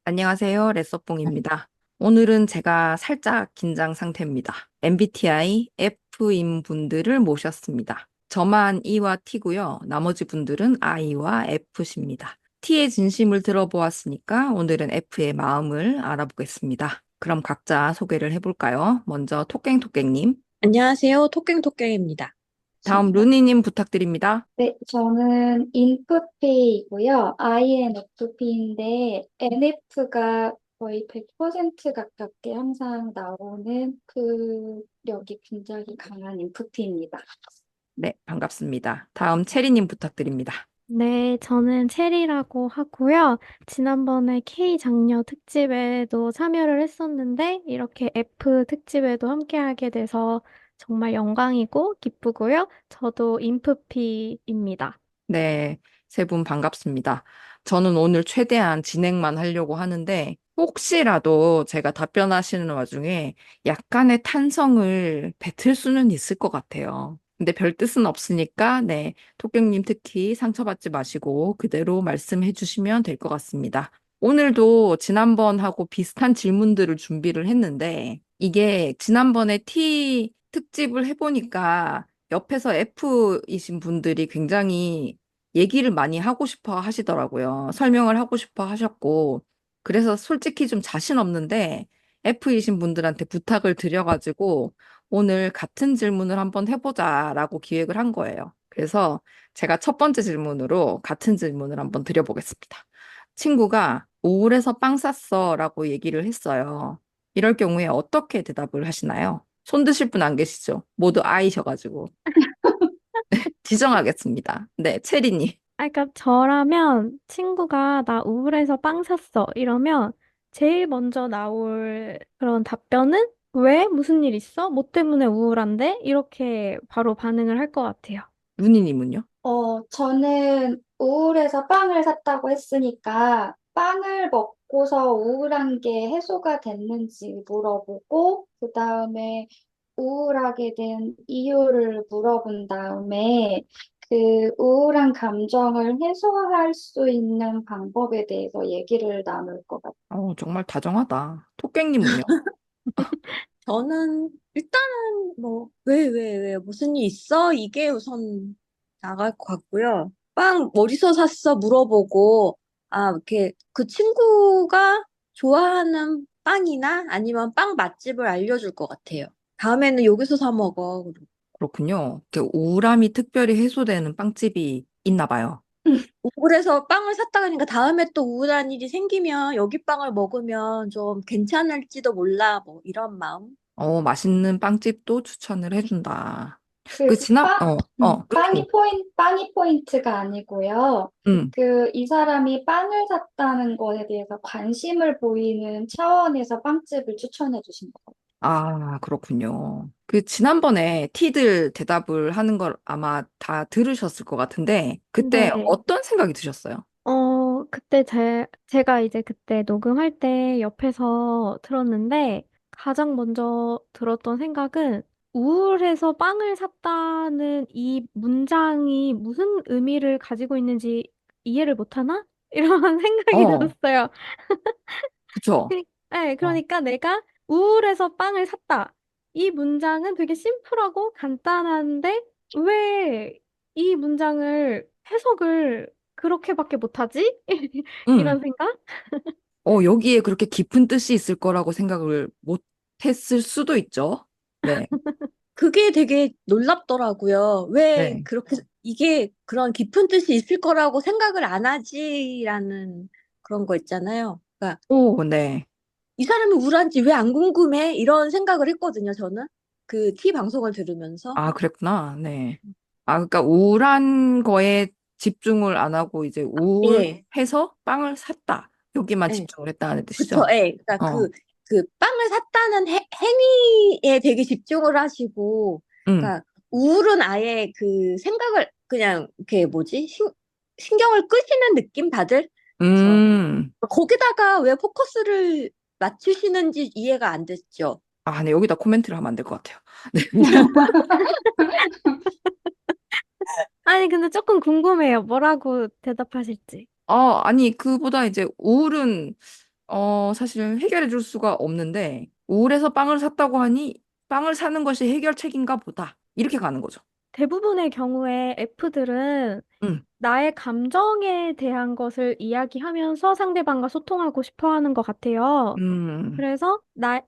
안녕하세요. 레서뽕입니다. 오늘은 제가 살짝 긴장 상태입니다. MBTI F인 분들을 모셨습니다. 저만 E와 T고요. 나머지 분들은 I와 F십니다. T의 진심을 들어보았으니까 오늘은 F의 마음을 알아보겠습니다. 그럼 각자 소개를 해볼까요? 먼저 토깽토깽님, 안녕하세요. 토깽토깽입니다. 다음 루니님 부탁드립니다. 네, 저는 인프피이고요. INFP인데 NF가 거의 100% 가깝게 항상 나오는 력이 굉장히 강한 인프피입니다. 네, 반갑습니다. 다음 체리님 부탁드립니다. 네, 저는 체리라고 하고요. 지난번에 K 장녀 특집에도 참여를 했었는데, 이렇게 F 특집에도 함께하게 돼서 정말 영광이고 기쁘고요. 저도 인프피입니다. 네, 세 분 반갑습니다. 저는 오늘 최대한 진행만 하려고 하는데, 혹시라도 제가 답변하시는 와중에 약간의 탄성을 뱉을 수는 있을 것 같아요. 근데 별 뜻은 없으니까, 네, 토경님 특히 상처받지 마시고 그대로 말씀해 주시면 될 것 같습니다. 오늘도 지난번하고 비슷한 질문들을 준비를 했는데, 이게 지난번에 T 특집을 해보니까 옆에서 F이신 분들이 굉장히 얘기를 많이 하고 싶어 하시더라고요. 설명을 하고 싶어 하셨고, 그래서 솔직히 좀 자신 없는데 F이신 분들한테 부탁을 드려가지고 오늘 같은 질문을 한번 해보자라고 기획을 한 거예요. 그래서 제가 첫 번째 질문으로 같은 질문을 한번 드려보겠습니다. 친구가 우울해서 빵 쌌어 라고 얘기를 했어요. 이럴 경우에 어떻게 대답을 하시나요? 손 드실 분 안 계시죠? 모두 아이셔가지고. 지정하겠습니다. 네, 체리님. 그러니까 저라면 친구가 나 우울해서 빵 샀어. 이러면 제일 먼저 나올 그런 답변은 왜? 무슨 일 있어? 뭐 때문에 우울한데? 이렇게 바로 반응을 할 것 같아요. 루니님은요? 저는 우울해서 빵을 샀다고 했으니까 빵을 먹고서 우울한 게 해소가 됐는지 물어보고, 그 다음에 우울하게 된 이유를 물어본 다음에 그 우울한 감정을 해소할 수 있는 방법에 대해서 얘기를 나눌 것 같아요. 정말 다정하다. 토깽님은요? 저는 일단은 뭐, 왜, 무슨 일 있어? 이게 우선 나갈 것 같고요. 빵 어디서 샀어? 물어보고, 이렇게 그 친구가 좋아하는 빵이나 아니면 빵 맛집을 알려줄 것 같아요. 다음에는 여기서 사 먹어. 그렇군요. 우울함이 특별히 해소되는 빵집이 있나 봐요. 우울해서 빵을 샀다 그러니까 다음에 또 우울한 일이 생기면 여기 빵을 먹으면 좀 괜찮을지도 몰라. 뭐 이런 마음. 맛있는 빵집도 추천을 해준다. 그 그 지난, 루니님. 빵이 포인트가 아니고요. 음. 이 사람이 빵을 샀다는 것에 대해서 관심을 보이는 차원에서 빵집을 추천해 주신 거예요. 아, 그렇군요. 그 지난번에 티들 대답을 하는 걸 아마 다 들으셨을 것 같은데, 그때 네. 어떤 생각이 드셨어요? 그때 제가 이제 그때 녹음할 때 옆에서 들었는데, 가장 먼저 들었던 생각은, 우울해서 빵을 샀다는 이 문장이 무슨 의미를 가지고 있는지 이해를 못하나? 이런 생각이 어, 들었어요. 그쵸? 네, 어. 그러니까 내가 우울해서 빵을 샀다. 이 문장은 되게 심플하고 간단한데, 왜 이 문장을 해석을 그렇게밖에 못하지? 음. 이런 생각? 여기에 그렇게 깊은 뜻이 있을 거라고 생각을 못 했을 수도 있죠. 네, 그게 되게 놀랍더라고요. 왜 네. 그렇게 이게 그런 깊은 뜻이 있을 거라고 생각을 안 하지라는 그런 거 있잖아요. 그러니까 오, 네. 이 사람이 우울한지 왜 안 궁금해? 이런 생각을 했거든요, 저는. 그 T 방송을 들으면서. 아, 그랬구나. 네. 아, 그러니까 우울한 거에 집중을 안 하고 이제 예. 우울해서 빵을 샀다. 여기만 예. 집중을 했다는 그쵸, 뜻이죠. 예. 그러니까 어, 그 빵을 샀다는 행위에 되게 집중을 하시고, 음, 그러니까 우울은 아예 그 생각을 그냥, 이렇게 뭐지? 신경을 끄시는 느낌, 다들? 그래서 음. 거기다가 왜 포커스를 맞추시는지 이해가 안 됐죠. 아, 네. 여기다 코멘트를 하면 안 될 것 같아요. 네. 아니, 근데 조금 궁금해요. 뭐라고 대답하실지. 아니, 그보다 이제 우울은 사실 해결해 줄 수가 없는데, 우울해서 빵을 샀다고 하니, 빵을 사는 것이 해결책인가 보다. 이렇게 가는 거죠. 대부분의 경우에 F들은 음, 나의 감정에 대한 것을 이야기하면서 상대방과 소통하고 싶어 하는 것 같아요. 음, 그래서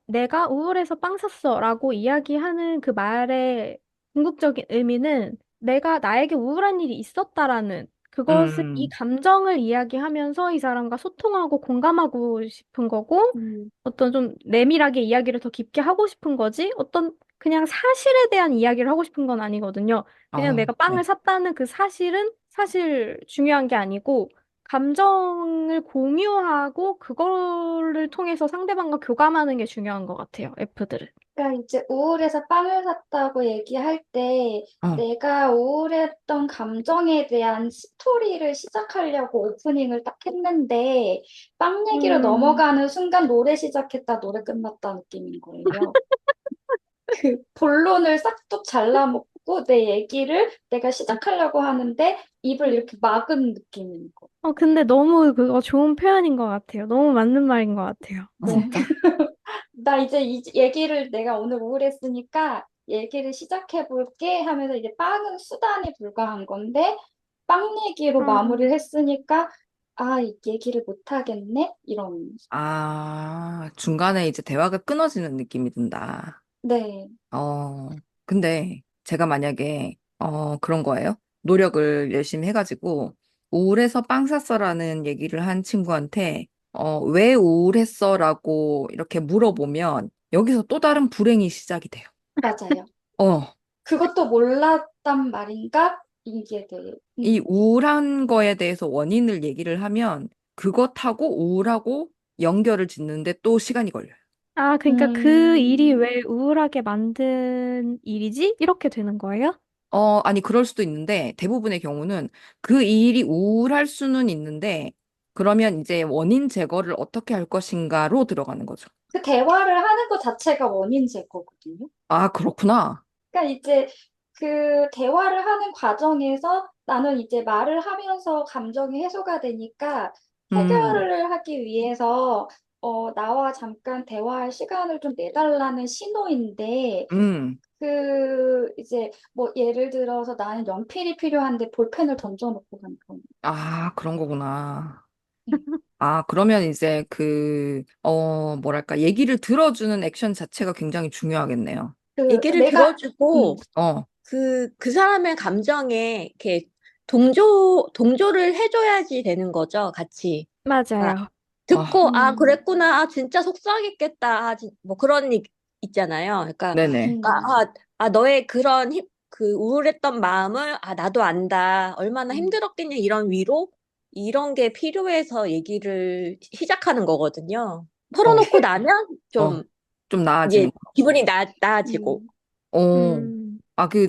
내가 우울해서 빵 샀어라고 이야기하는 그 말의 궁극적인 의미는 내가 나에게 우울한 일이 있었다라는 그것을 이 음, 감정을 이야기하면서 이 사람과 소통하고 공감하고 싶은 거고 음. 어떤 좀 내밀하게 이야기를 더 깊게 하고 싶은 거지 어떤 그냥 사실에 대한 이야기를 하고 싶은 건 아니거든요. 그냥 내가 빵을 네. 샀다는 그 사실은 사실 중요한 게 아니고 감정을 공유하고 그거를 통해서 상대방과 교감하는 게 중요한 것 같아요, F들은. 그러니까 이제 우울해서 빵을 샀다고 얘기할 때 어, 내가 우울했던 감정에 대한 스토리를 시작하려고 오프닝을 딱 했는데 빵 얘기로 음, 넘어가는 순간 노래 시작했다 노래 끝났다 느낌인 거예요. 그 본론을 싹둑 잘라먹고 내 얘기를 내가 시작하려고 하는데 입을 이렇게 막은 느낌인 거. 근데 너무 그거 좋은 표현인 것 같아요. 너무 맞는 말인 것 같아요. 네. 진짜. 나 이제 이 얘기를 내가 오늘 우울했으니까 얘기를 시작해 볼게 하면서 이제 빵은 수단에 불과한 건데 빵 얘기로 음, 마무리를 했으니까 아, 이 얘기를 못 하겠네? 이런. 중간에 이제 대화가 끊어지는 느낌이 든다. 네. 근데 제가 만약에, 그런 거예요. 노력을 열심히 해가지고, 우울해서 빵 샀어라는 얘기를 한 친구한테, 왜 우울했어라고 이렇게 물어보면, 여기서 또 다른 불행이 시작이 돼요. 맞아요. 어, 그것도 몰랐단 말인가? 이게 돼. 이 우울한 거에 대해서 원인을 얘기를 하면, 그것하고 우울하고 연결을 짓는데 또 시간이 걸려요. 그러니까 그 일이 음, 왜 우울하게 만든 일이지? 이렇게 되는 거예요? 아니, 그럴 수도 있는데, 대부분의 경우는 그 일이 우울할 수는 있는데, 그러면 이제 원인 제거를 어떻게 할 것인가로 들어가는 거죠. 그 대화를 하는 것 자체가 원인 제거거든요. 아, 그렇구나. 그러니까 이제 그 대화를 하는 과정에서 나는 이제 말을 하면서 감정이 해소가 되니까 음, 해결을 하기 위해서 나와 잠깐 대화할 시간을 좀 내달라는 신호인데 음. 그 이제 뭐 예를 들어서 나는 연필이 필요한데 볼펜을 던져놓고 간 그런 그런 거구나. 음. 그러면 이제 뭐랄까, 얘기를 들어주는 액션 자체가 굉장히 중요하겠네요. 그 얘기를 내가 들어주고, 어, 그 사람의 감정에 이렇게 동조를 해줘야지 되는 거죠, 같이. 아, 맞아요. 아, 듣고, 음, 그랬구나. 진짜 속상했겠다. 뭐 그런 있잖아요. 그러니까, 네네. 음, 너의 그런 그 우울했던 마음을, 나도 안다. 얼마나 음. 힘들었겠냐. 이런 위로? 이런 게 필요해서 얘기를 시작하는 거거든요. 어, 털어놓고 나면 어, 좀, 좀 나아지는 이제 거. 기분이 나아지고. 음. 어, 음,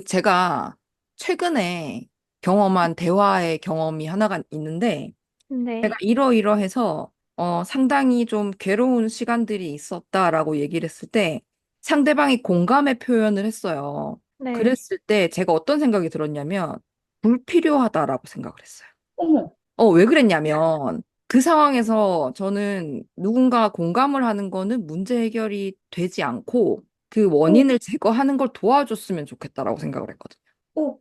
제가 최근에 경험한 대화의 경험이 하나가 있는데, 제가 네, 이러이러해서 상당히 좀 괴로운 시간들이 있었다라고 얘기를 했을 때 상대방이 공감의 표현을 했어요. 네. 그랬을 때 제가 어떤 생각이 들었냐면 불필요하다라고 생각을 했어요. 어머, 왜 그랬냐면 그 상황에서 저는 누군가 공감을 하는 거는 문제 해결이 되지 않고 그 오, 원인을 제거하는 걸 도와줬으면 좋겠다라고 생각을 했거든요. 오,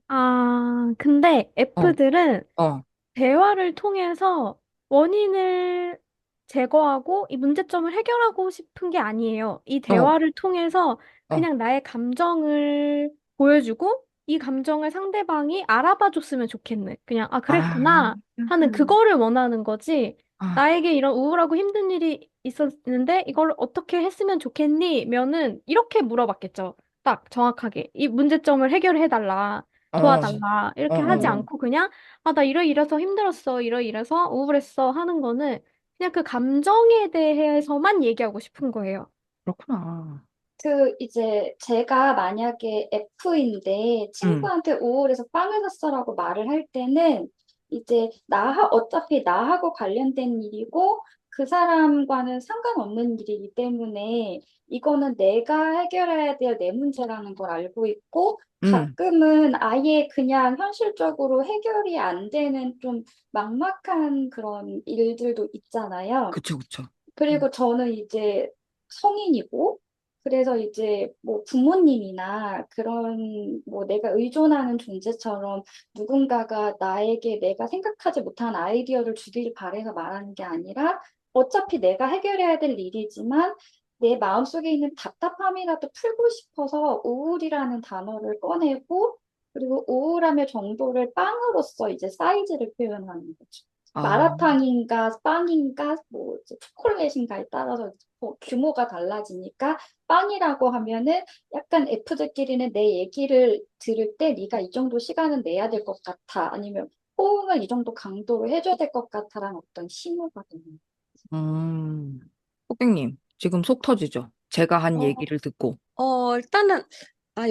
근데 어, F들은 어, 대화를 통해서 원인을 제거하고 이 문제점을 해결하고 싶은 게 아니에요. 이 어, 대화를 통해서 어. 그냥 나의 감정을 보여주고 이 감정을 상대방이 알아봐 줬으면 좋겠네. 그냥, 아, 그랬구나 하는 그거를 원하는 거지. 아, 나에게 이런 우울하고 힘든 일이 있었는데 이걸 어떻게 했으면 좋겠니? 면은 이렇게 물어봤겠죠. 딱 정확하게. 이 문제점을 해결해 달라. 어, 도와달라. 어, 이렇게 하지 어. 않고 그냥 나 이래서 힘들었어. 이래서 우울했어. 하는 거는 그냥 그 감정에 대해서만 얘기하고 싶은 거예요. 그렇구나. 이제 제가 만약에 F인데 음, 친구한테 우울해서 빵을 샀어라고 말을 할 때는 이제 어차피 나하고 관련된 일이고 그 사람과는 상관없는 일이기 때문에 이거는 내가 해결해야 될 내 문제라는 걸 알고 있고 음, 가끔은 아예 그냥 현실적으로 해결이 안 되는 좀 막막한 그런 일들도 있잖아요. 그쵸, 그쵸. 그리고 저는 이제 성인이고, 그래서 이제 뭐 부모님이나 그런 뭐 내가 의존하는 존재처럼 누군가가 나에게 내가 생각하지 못한 아이디어를 주길 바래서 말하는 게 아니라 어차피 내가 해결해야 될 일이지만 내 마음속에 있는 답답함이라도 풀고 싶어서 우울이라는 단어를 꺼내고 그리고 우울함의 정도를 빵으로써 이제 사이즈를 표현하는 거죠. 아, 마라탕인가 빵인가 뭐 이제 초콜릿인가에 따라서 뭐 규모가 달라지니까 빵이라고 하면은 약간 F들끼리는 내 얘기를 들을 때 네가 이 정도 시간은 내야 될 것 같아 아니면 호응을 이 정도 강도로 해줘야 될 것 같아라는 어떤 신호가 되는 음, 호객님, 지금 속 터지죠? 제가 한 거예요. 얘기를 듣고. 일단은,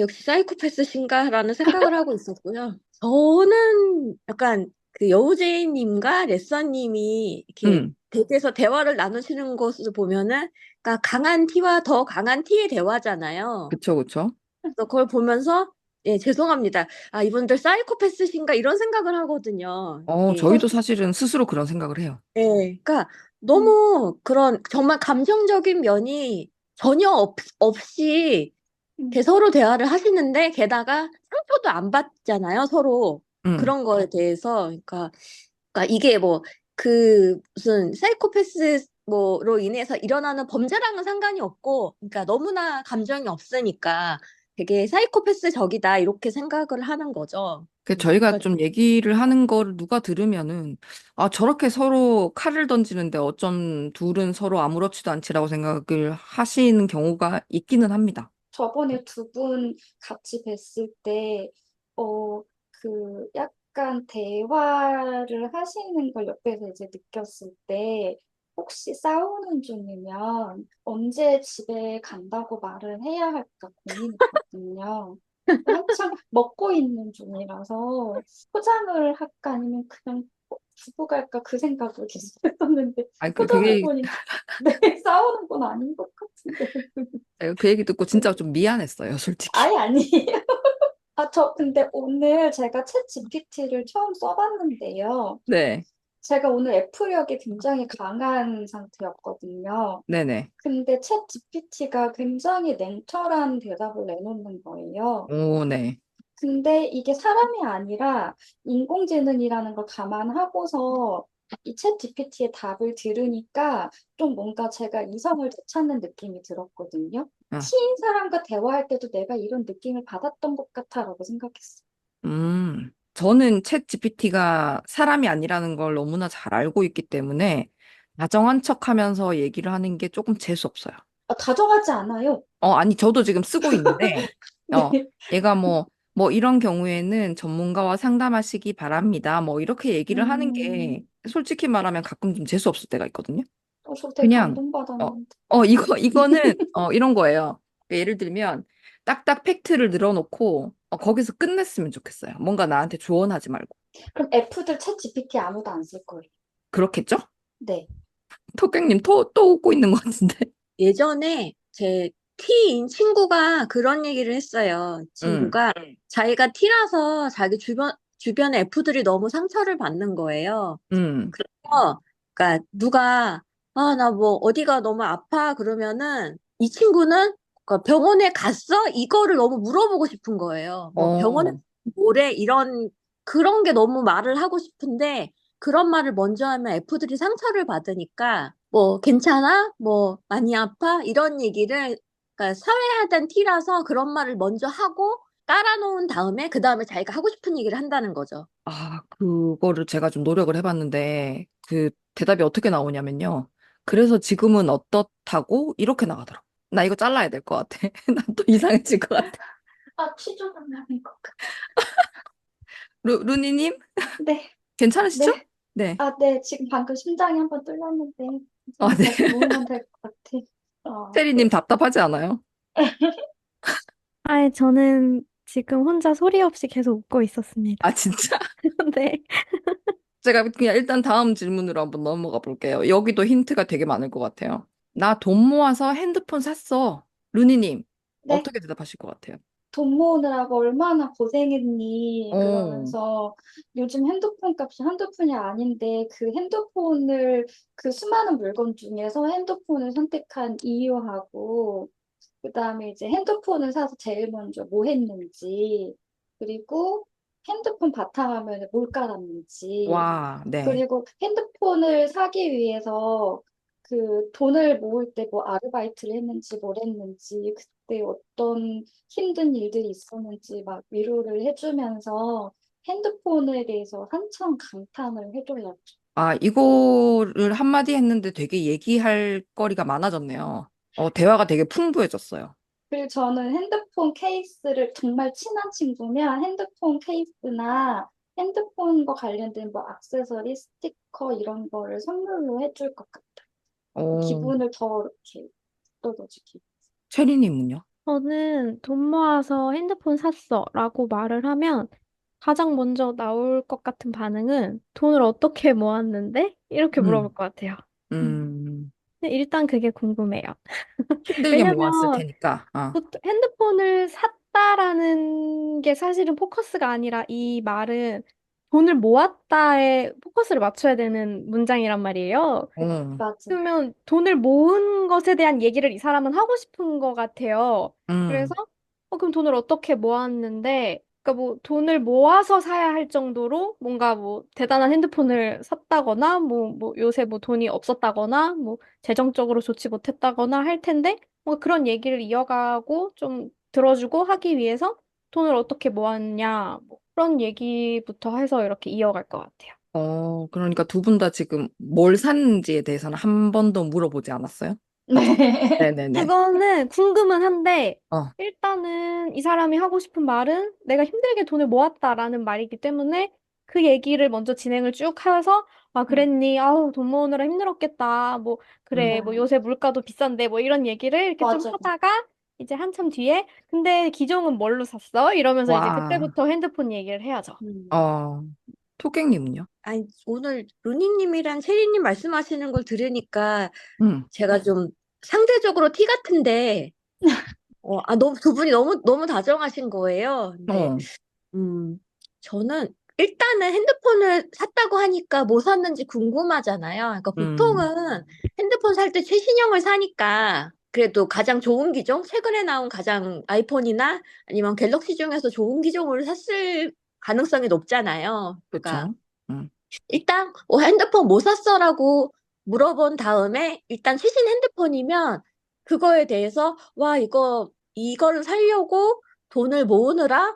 역시 사이코패스신가라는 생각을 하고 있었고요. 저는 약간 그 여우재님과 레서님이 이렇게 음, 댁에서 대화를 나누시는 것을 보면은, 그러니까 강한 T와 더 강한 T의 대화잖아요. 그쵸, 그쵸. 그래서 그걸 보면서, 예, 죄송합니다. 이분들 사이코패스신가 이런 생각을 하거든요. 예. 저희도 사실은 스스로 그런 생각을 해요. 예, 그러니까 음, 너무 그런 정말 감정적인 면이 전혀 없이 음. 이렇게 서로 대화를 하시는데 게다가 상처도 안 받잖아요, 서로. 음, 그런 거에 대해서. 그러니까 이게 뭐 그 무슨 사이코패스 뭐로 인해서 일어나는 범죄랑은 상관이 없고, 그러니까 너무나 감정이 없으니까 되게 사이코패스적이다 이렇게 생각을 하는 거죠. 저희가 그러니까 좀 얘기를 하는 거를 누가 들으면은, 아, 저렇게 서로 칼을 던지는데 어쩜 둘은 서로 아무렇지도 않지라고 생각을 하시는 경우가 있기는 합니다. 저번에 두 분 같이 뵀을 때, 약간 대화를 하시는 걸 옆에서 이제 느꼈을 때, 혹시 싸우는 중이면 언제 집에 간다고 말을 해야 할까 고민했거든요. 한창 먹고 있는 중이라서 포장을 할까 아니면 그냥 두고 갈까 그 생각을 계속 했었는데, 아니, 표정을 보니까 네, 싸우는 건 아닌 것 같은데. 제가 그 얘기 듣고 진짜 좀 미안했어요, 솔직히. 아예 아니에요. 저 근데 오늘 제가 챗 GPT를 처음 써봤는데요. 네, 제가 오늘 F력이 굉장히 강한 상태였거든요. 네네. 근데 챗 GPT가 굉장히 냉철한 대답을 내놓는 거예요. 오, 네. 근데 이게 사람이 아니라 인공지능이라는 걸 감안하고서 이 챗 GPT의 답을 들으니까 좀 뭔가 제가 이성을 되찾는 느낌이 들었거든요. 아, T인 사람과 대화할 때도 내가 이런 느낌을 받았던 것 같아라고 생각했어요. 저는 챗 GPT가 사람이 아니라는 걸 너무나 잘 알고 있기 때문에 다정한 척 하면서 얘기를 하는 게 조금 재수 없어요. 다정하지 않아요. 아니, 저도 지금 쓰고 있는데, 네. 얘가 뭐 이런 경우에는 전문가와 상담하시기 바랍니다. 뭐 이렇게 얘기를 하는 게 솔직히 말하면 가끔 좀 재수 없을 때가 있거든요. 저 되게 그냥, 어, 감동받았는데. 이거는, 이런 거예요. 그러니까 예를 들면, 딱딱 팩트를 늘어놓고, 거기서 끝냈으면 좋겠어요. 뭔가 나한테 조언하지 말고. 그럼 F들 챗 GPT 아무도 안 쓸 거예요. 그렇겠죠? 네. 토깽님 또 웃고 있는 것 같은데. 예전에 제 T인 친구가 그런 얘기를 했어요. 응, 친구가 자기가 T라서 자기 주변의 F들이 너무 상처를 받는 거예요. 응, 그러니까 누가 나 뭐 어디가 너무 아파 그러면은 이 친구는 그러니까 병원에 갔어? 이거를 너무 물어보고 싶은 거예요. 뭐 병원에 어, 뭐래 이런 그런 게 너무 말을 하고 싶은데 그런 말을 먼저 하면 F들이 상처를 받으니까 뭐 괜찮아? 뭐 많이 아파? 이런 얘기를 그러니까 사회화된 T라서 그런 말을 먼저 하고 깔아놓은 다음에 그 다음에 자기가 하고 싶은 얘기를 한다는 거죠. 그거를 제가 좀 노력을 해봤는데, 그 대답이 어떻게 나오냐면요. 그래서 지금은 어떻다고? 이렇게 나가더라고. 나 이거 잘라야 될 것 같아. 나 또 이상해질 것 같아. 취조는 하는 것 같아요. 루니님? 네, 괜찮으시죠? 네. 네. 네. 지금 방금 심장이 한번 뚫렸는데, 좀 네. 다시 모으면 될 것 같아. 테리님 네. 답답하지 않아요? 저는 지금 혼자 소리 없이 계속 웃고 있었습니다. 진짜? 네. 제가 그냥 일단 다음 질문으로 한번 넘어가 볼게요. 여기도 힌트가 되게 많을 것 같아요. 나 돈 모아서 핸드폰 샀어. 루니님, 네. 어떻게 대답하실 것 같아요? 돈 모으느라고 얼마나 고생했니? 어, 그러면서 요즘 핸드폰 값이 한두 푼이 아닌데 그 핸드폰을 그 수많은 물건 중에서 핸드폰을 선택한 이유하고 그다음에 이제 핸드폰을 사서 제일 먼저 뭐 했는지 그리고 핸드폰 바탕화면에 뭘 깔았는지 와, 네. 그리고 핸드폰을 사기 위해서 그 돈을 모을 때 뭐 아르바이트를 했는지 뭘 했는지 그때 어떤 힘든 일들이 있었는지 막 위로를 해주면서 핸드폰에 대해서 한참 감탄을 해달라고. 아, 이거를 한마디 했는데 되게 얘기할 거리가 많아졌네요. 대화가 되게 풍부해졌어요. 그리고 저는 핸드폰 케이스를 정말 친한 친구면 핸드폰 케이스나 핸드폰과 관련된 뭐 액세서리, 스티커 이런 거를 선물로 해줄 것 같아. 어, 기분을 더 이렇게 돋워주기. 체리님은요? 저는 돈 모아서 핸드폰 샀어 라고 말을 하면 가장 먼저 나올 것 같은 반응은 돈을 어떻게 모았는데? 이렇게 물어볼 음, 것 같아요. 음, 음, 근데 일단 그게 궁금해요. 힘들게 모았을 왜냐면 테니까. 핸드폰을 샀다라는 게 사실은 포커스가 아니라 이 말은 돈을 모았다에 포커스를 맞춰야 되는 문장이란 말이에요. 어, 맞아. 그러면 돈을 모은 것에 대한 얘기를 이 사람은 하고 싶은 것 같아요. 그래서 음, 그럼 돈을 어떻게 모았는데 그러니까 뭐 돈을 모아서 사야 할 정도로 뭔가 뭐 대단한 핸드폰을 샀다거나 뭐 요새 뭐 돈이 없었다거나 뭐 재정적으로 좋지 못했다거나 할 텐데 뭐 그런 얘기를 이어가고 좀 들어주고 하기 위해서 돈을 어떻게 모았냐 뭐 그런 얘기부터 해서 이렇게 이어갈 것 같아요. 그러니까 두 분 다 지금 뭘 샀는지에 대해서는 한 번도 물어보지 않았어요? 네. 네네네. 그거는 궁금은 한데, 어, 일단은 이 사람이 하고 싶은 말은 내가 힘들게 돈을 모았다라는 말이기 때문에 그 얘기를 먼저 진행을 쭉 해서, 아, 음, 그랬니? 아우, 돈 모으느라 힘들었겠다. 뭐, 그래, 뭐 음, 네. 요새 물가도 비싼데, 뭐 이런 얘기를 이렇게 좀 맞아. 하다가, 이제 한참 뒤에, 근데 기종은 뭘로 샀어? 이러면서 이제 와, 그때부터 핸드폰 얘기를 해야죠. 음, 어, 토객님은요? 아니, 오늘 루니님이랑 체리님 말씀하시는 걸 들으니까 제가 좀 상대적으로 티 같은데, 너무, 두 분이 너무 다정하신 거예요. 근데, 어, 음, 저는 일단은 핸드폰을 샀다고 하니까 뭐 샀는지 궁금하잖아요. 그러니까 음, 보통은 핸드폰 살 때 최신형을 사니까 그래도 가장 좋은 기종, 최근에 나온 가장 아이폰이나 아니면 갤럭시 중에서 좋은 기종을 샀을 가능성이 높잖아요. 그러니까 그쵸? 음, 일단 핸드폰 뭐 샀어라고 물어본 다음에 일단 최신 핸드폰이면 그거에 대해서 와 이거를 사려고 돈을 모으느라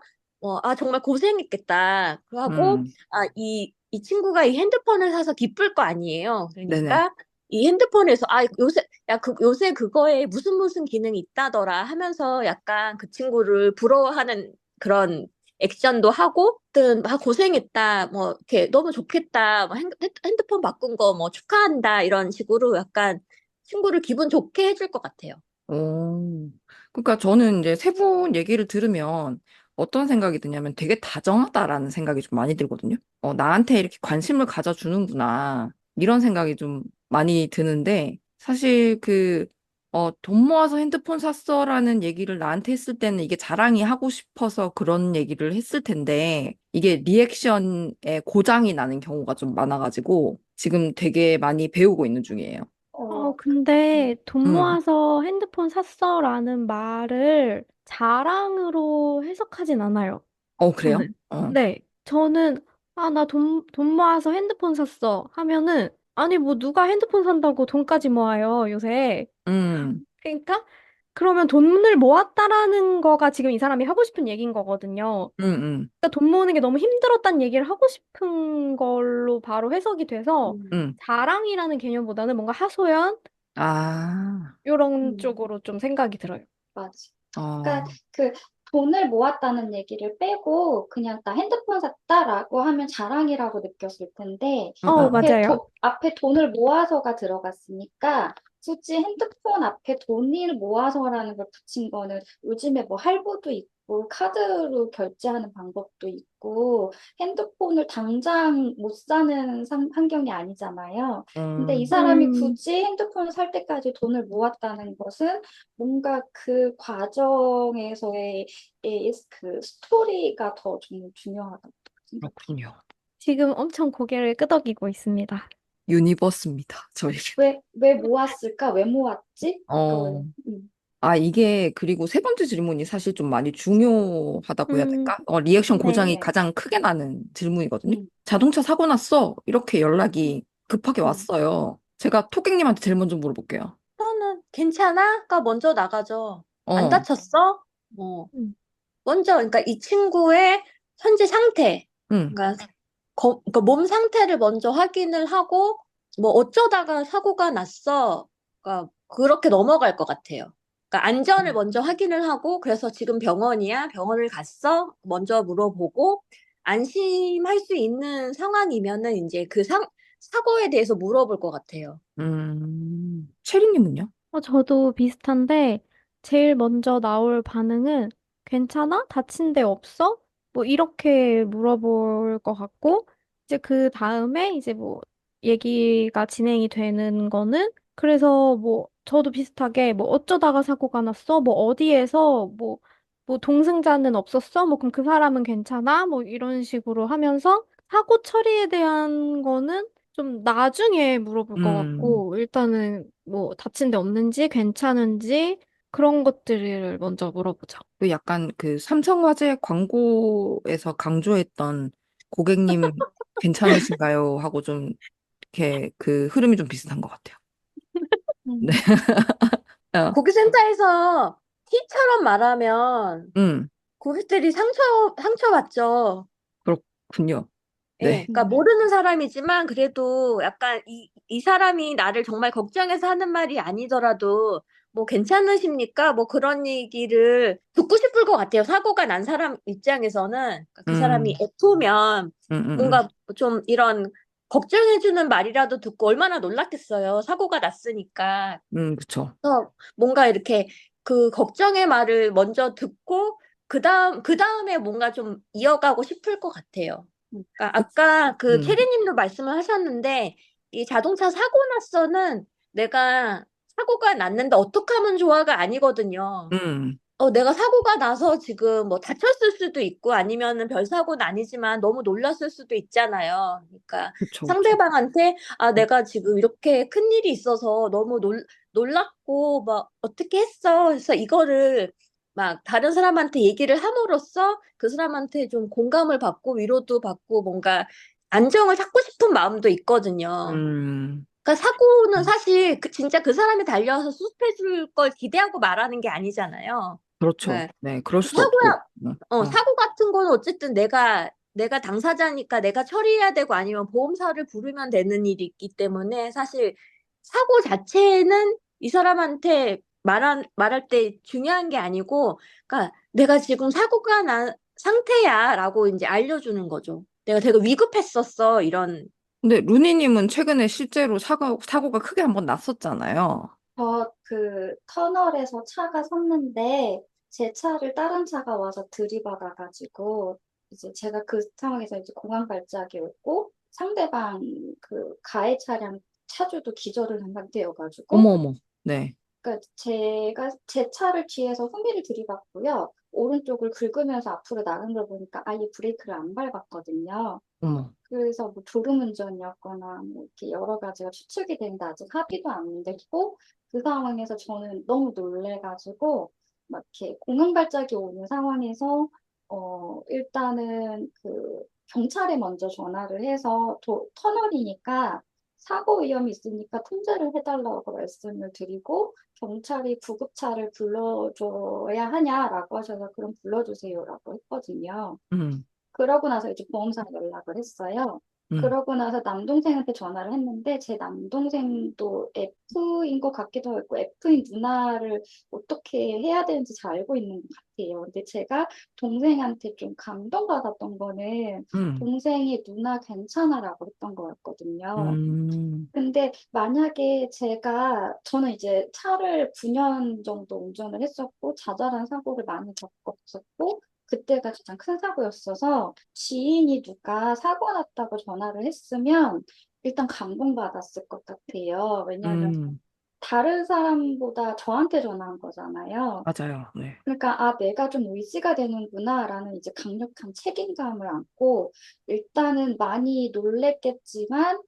정말 고생했겠다. 하고 음, 이 친구가 이 핸드폰을 사서 기쁠 거 아니에요. 네네. 그러니까 이 핸드폰에서 요새 그거에 무슨 기능이 있다더라 하면서 약간 그 친구를 부러워하는 그런 액션도 하고, 고생했다, 뭐, 이렇게 너무 좋겠다, 뭐 핸드폰 바꾼 거 뭐 축하한다, 이런 식으로 약간 친구를 기분 좋게 해줄 것 같아요. 그러니까 저는 이제 세 분 얘기를 들으면 어떤 생각이 드냐면 되게 다정하다라는 생각이 좀 많이 들거든요. 나한테 이렇게 관심을 가져주는구나. 이런 생각이 좀 많이 드는데 사실 돈 모아서 핸드폰 샀어라는 얘기를 나한테 했을 때는 이게 자랑이 하고 싶어서 그런 얘기를 했을 텐데 이게 리액션에 고장이 나는 경우가 좀 많아가지고 지금 되게 많이 배우고 있는 중이에요. 근데 돈 음. 모아서 핸드폰 샀어라는 말을 자랑으로 해석하진 않아요. 그래요? 저는. 네. 저는, 아, 나 돈 모아서 핸드폰 샀어. 하면은, 아니, 뭐, 누가 핸드폰 산다고 돈까지 모아요, 요새. 음, 그러니까, 그러면 돈을 모았다라는 거가 지금 이 사람이 하고 싶은 얘기인 거거든요. 음, 음, 그러니까 돈 모으는 게 너무 힘들었다는 얘기를 하고 싶은 걸로 바로 해석이 돼서, 음, 음. 자랑이라는 개념보다는 뭔가 하소연? 아, 이런 음, 쪽으로 좀 생각이 들어요. 맞아. 어, 그러니까 그 돈을 모았다는 얘기를 빼고 그냥 나 핸드폰 샀다라고 하면 자랑이라고 느꼈을 텐데 음, 음, 음. 맞아요. 앞에 돈을 모아서가 들어갔으니까 굳이 핸드폰 앞에 돈을 모아서라는 걸 붙인 거는 요즘에 뭐 할부도 있고 카드로 결제하는 방법도 있고 핸드폰을 당장 못 사는 환경이 아니잖아요. 근데 이 음, 사람이 음, 굳이 핸드폰을 살 때까지 돈을 모았다는 것은 뭔가 그 과정에서의 그 스토리가 더 좀 중요하다고 생각해요. 그렇군요. 지금 엄청 고개를 끄덕이고 있습니다. 유니버스입니다. 저에게. 왜 모았을까? 왜 모았지? 어, 이거예요. 이게, 그리고 세 번째 질문이 사실 좀 많이 중요하다고 해야 음, 될까? 리액션 고장이 네. 가장 크게 나는 질문이거든요. 음, 자동차 사고 났어. 이렇게 연락이 급하게 음. 왔어요. 제가 토객님한테 제일 먼저 물어볼게요. 너는 괜찮아?가 먼저 나가죠. 안 어, 다쳤어? 뭐 음, 먼저 그러니까 이 친구의 현재 상태, 응, 그러니까, 그러니까 몸 상태를 먼저 확인을 하고 뭐 어쩌다가 사고가 났어. 그러니까 그렇게 넘어갈 것 같아요. 그러니까 안전을 먼저 확인을 하고 그래서 지금 병원이야? 병원을 갔어? 먼저 물어보고 안심할 수 있는 상황이면은 이제 그 사고에 대해서 물어볼 것 같아요. 체리님은요? 저도 비슷한데, 제일 먼저 나올 반응은, 괜찮아? 다친 데 없어? 뭐, 이렇게 물어볼 것 같고, 이제 그 다음에 이제 뭐, 얘기가 진행이 되는 거는, 그래서 뭐, 저도 비슷하게, 뭐, 어쩌다가 사고가 났어? 뭐, 어디에서, 뭐, 동승자는 없었어? 뭐, 그럼 그 사람은 괜찮아? 뭐, 이런 식으로 하면서, 사고 처리에 대한 거는 좀 나중에 물어볼 것 음, 같고, 일단은 뭐 다친 데 없는지, 괜찮은지, 그런 것들을 먼저 물어보죠. 그 약간 그 삼성화재 광고에서 강조했던 고객님 괜찮으신가요? 하고 좀 이렇게 그 흐름이 좀 비슷한 것 같아요. 네. 음. 어, 고객센터에서 T처럼 말하면 음, 고객들이 상처받죠. 그렇군요. 예, 네. 그러니까 모르는 사람이지만 그래도 약간 이 사람이 나를 정말 걱정해서 하는 말이 아니더라도 뭐 괜찮으십니까? 뭐 그런 얘기를 듣고 싶을 것 같아요. 사고가 난 사람 입장에서는 그러니까 그 사람이 음, 애프면 음, 음, 음, 뭔가 좀 이런 걱정해주는 말이라도 듣고 얼마나 놀랐겠어요. 사고가 났으니까. 그쵸. 그래서 뭔가 이렇게 그 걱정의 말을 먼저 듣고 그 다음에 뭔가 좀 이어가고 싶을 것 같아요. 그러니까 그, 아까 그 음, 체리님도 말씀을 하셨는데 이 자동차 사고 났어는 내가 사고가 났는데 어떻게 하면 좋아가 아니거든요. 음, 내가 사고가 나서 지금 뭐 다쳤을 수도 있고 아니면은 별 사고는 아니지만 너무 놀랐을 수도 있잖아요. 그러니까 그쵸, 그쵸. 상대방한테 내가 지금 이렇게 큰일이 있어서 너무 놀랐고 막 어떻게 했어? 그래서 이거를 막 다른 사람한테 얘기를 함으로써 그 사람한테 좀 공감을 받고 위로도 받고 뭔가 안정을 찾고 싶은 마음도 있거든요. 음, 그러니까 사고는 사실 진짜 그 사람이 달려와서 수습해 줄 걸 기대하고 말하는 게 아니잖아요. 그렇죠. 네. 네, 그럴 수도 없고. 사고야, 사고 같은 거는 어쨌든 내가 당사자니까 내가 처리해야 되고 아니면 보험사를 부르면 되는 일이 있기 때문에 사실 사고 자체는 이 사람한테 말할 때 중요한 게 아니고, 그러니까 내가 지금 사고가 난 상태야라고 이제 알려주는 거죠. 내가 되게 위급했었어, 이런. 근데 루니님은 최근에 실제로 사고가 크게 한번 났었잖아요. 저 그 터널에서 차가 섰는데 제 차를 다른 차가 와서 들이받아가지고 이제 제가 그 상황에서 이제 공황 발작이 오고 상대방 그 가해 차량 차주도 기절을 한 어머, 상태여가지고 어머. 네. 그러니까 제가 제 차를 뒤에서 후미를 들이받고요. 오른쪽을 긁으면서 앞으로 나간 걸 보니까 아예 브레이크를 안 밟았거든요. 어머. 그래서 뭐 졸음운전이었거나 뭐 이렇게 여러 가지가 추측이 되는데 아직 합의도 안 됐고 그 상황에서 저는 너무 놀래가지고 막 이렇게 공황발작이 오는 상황에서 일단은 그 경찰에 먼저 전화를 해서 터널이니까 사고 위험이 있으니까 통제를 해달라고 말씀을 드리고 경찰이 구급차를 불러줘야 하냐라고 하셔서 그럼 불러주세요라고 했거든요. 음, 그러고 나서 이제 보험사에 연락을 했어요. 음, 그러고 나서 남동생한테 전화를 했는데 제 남동생도 F인 것 같기도 하고 F인 누나를 어떻게 해야 되는지 잘 알고 있는 것 같아요. 근데 제가 동생한테 좀 감동받았던 거는 음, 동생이 누나 괜찮아라고 했던 거였거든요. 음, 근데 만약에 저는 이제 차를 9년 정도 운전을 했었고, 자잘한 사고를 많이 겪었었고, 그때가 가장 큰 사고였어서, 지인이 누가 사고 났다고 전화를 했으면, 일단 감동받았을 것 같아요. 왜냐하면 음, 다른 사람보다 저한테 전화한 거잖아요. 맞아요. 네. 그러니까, 아, 내가 좀 의지가 되는구나라는 이제 강력한 책임감을 안고, 일단은 많이 놀랬겠지만,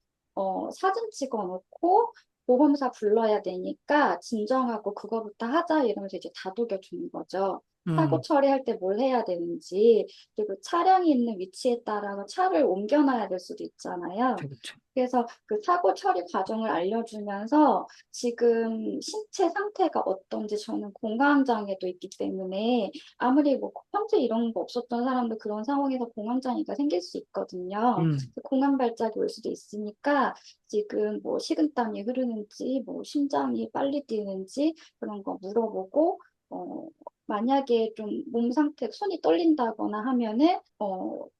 사진 찍어 놓고, 보험사 불러야 되니까, 진정하고 그거부터 하자, 이러면서 이제 다독여 주는 거죠. 사고 음, 처리할 때 뭘 해야 되는지, 그리고 차량이 있는 위치에 따라서 차를 옮겨놔야 될 수도 있잖아요. 그쵸, 그쵸. 그래서 그 사고 처리 과정을 알려주면서 지금 신체 상태가 어떤지 저는 공황장애도 있기 때문에 아무리 뭐 현재 이런 거 없었던 사람도 그런 상황에서 공황장애가 생길 수 있거든요. 음, 공황 발작이 올 수도 있으니까 지금 뭐 식은땀이 흐르는지 뭐 심장이 빨리 뛰는지 그런 거 물어보고 어, 만약에 좀 몸 상태, 손이 떨린다거나 하면은,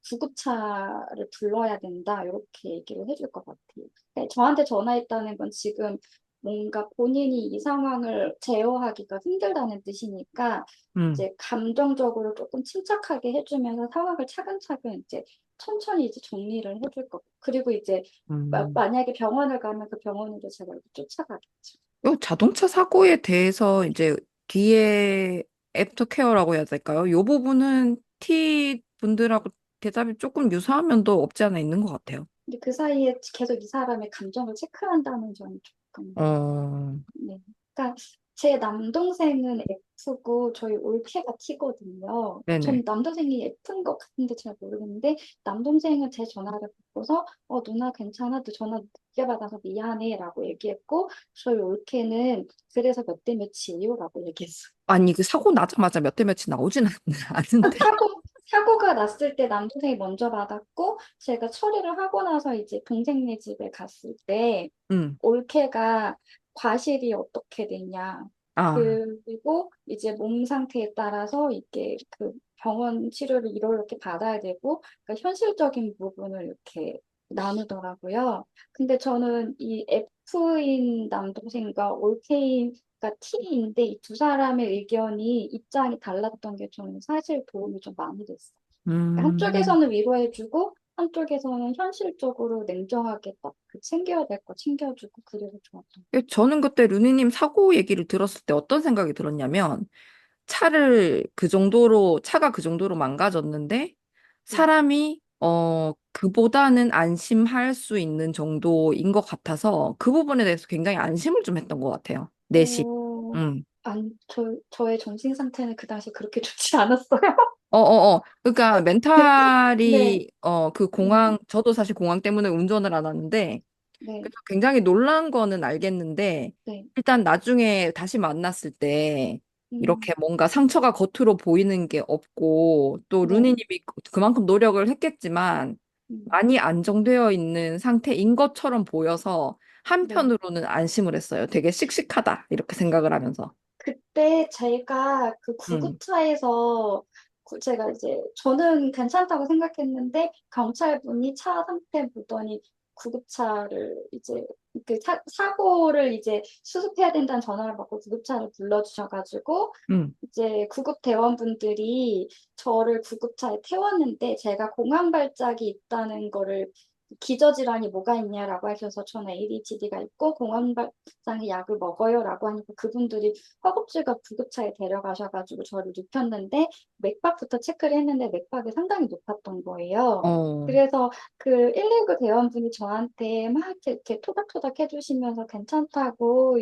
구급차를 불러야 된다. 이렇게 얘기를 해줄 것 같아요. 네, 저한테 전화했다는 건 지금 뭔가 본인이 이 상황을 제어하기가 힘들다는 뜻이니까, 음, 이제 감정적으로 조금 침착하게 해주면서 상황을 차근차근 이제 천천히 이제 정리를 해줄 거고. 그리고 이제 음. 만약에 병원을 가면 그 병원으로 제가 이렇게 쫓아가겠죠. 요 자동차 사고에 대해서 이제 뒤에 애프터 케어라고 해야 될까요? 요 부분은 T 분들하고 대답이 조금 유사한 면도 없지 않아 있는 것 같아요. 근데 그 사이에 계속 이 사람의 감정을 체크한다는 점이 조금, 어, 네. 그러니까 제 남동생은 F고 저희 올케가 T거든요. 전 네네. 남동생이 F인 것 같은데 잘 모르겠는데 남동생은 제 전화를 받고서 누나 괜찮아? 너 전화 늦게 받아서 미안해 라고 얘기했고 저희 올케는 그래서 몇 대 몇이에요? 라고 얘기했어요. 아니, 그 사고 나자마자 몇 대 몇이 나오진 않은데. 사고가 났을 때 남동생이 먼저 받았고 제가 처리를 하고 나서 이제 동생네 집에 갔을 때 음, 올케가 과실이 어떻게 되냐. 아, 그리고 이제 몸 상태에 따라서 이게 그 병원 치료를 이렇게 받아야 되고, 그러니까 현실적인 부분을 이렇게 나누더라고요. 근데 저는 이 F인 남동생과 올케가 T인데 이 두 사람의 의견이 입장이 달랐던 게 저는 사실 도움이 좀 많이 됐어요. 음. 한쪽에서는 위로해주고 한쪽에서는 현실적으로 냉정하게 딱 그 챙겨야 될 거 챙겨주고 그래서 좋았던 저는 그때 루니님 사고 얘기를 들었을 때 어떤 생각이 들었냐면, 차가 그 정도로 망가졌는데, 것 같아요. 사람이, 그보다는 안심할 수 있는 정도인 것 같아서, 그 부분에 대해서 굉장히 안심을 좀 했던 것 같아요. 내심. 어, 음. 저의 정신 상태는 그 당시 그렇게 좋지 않았어요. 그러니까 네, 멘탈이, 음, 저도 사실 공황 때문에 운전을 안 하는데, 네, 그래서 굉장히 놀란 거는 알겠는데, 네, 일단 나중에 다시 만났을 때, 음, 이렇게 뭔가 상처가 겉으로 보이는 게 없고, 또 네, 루니님이 그만큼 노력을 했겠지만, 음, 많이 안정되어 있는 상태인 것처럼 보여서, 네. 한편으로는 안심을 했어요. 되게 씩씩하다, 이렇게 생각을 하면서. 그때 제가 그 음, 구급차에서 제가 이제 저는 괜찮다고 생각했는데 경찰분이 차 상태 보더니 구급차를 이제 사고를 이제 수습해야 된다는 전화를 받고 구급차를 불러주셔가지고 음, 이제 구급 대원분들이 저를 구급차에 태웠는데 제가 공황 발작이 있다는 거를 기저질환이 뭐가 있냐라고 하셔서 저는 ADHD가 있고 공황 발작의 약을 먹어요라고 하니까 그분들이 허겁지겁 구급차에 데려가셔가지고 저를 눕혔는데 맥박부터 체크를 했는데 맥박이 상당히 높았던 거예요. 어, 그래서 그 119 대원분이 저한테 막 이렇게 토닥토닥 해주시면서 괜찮다고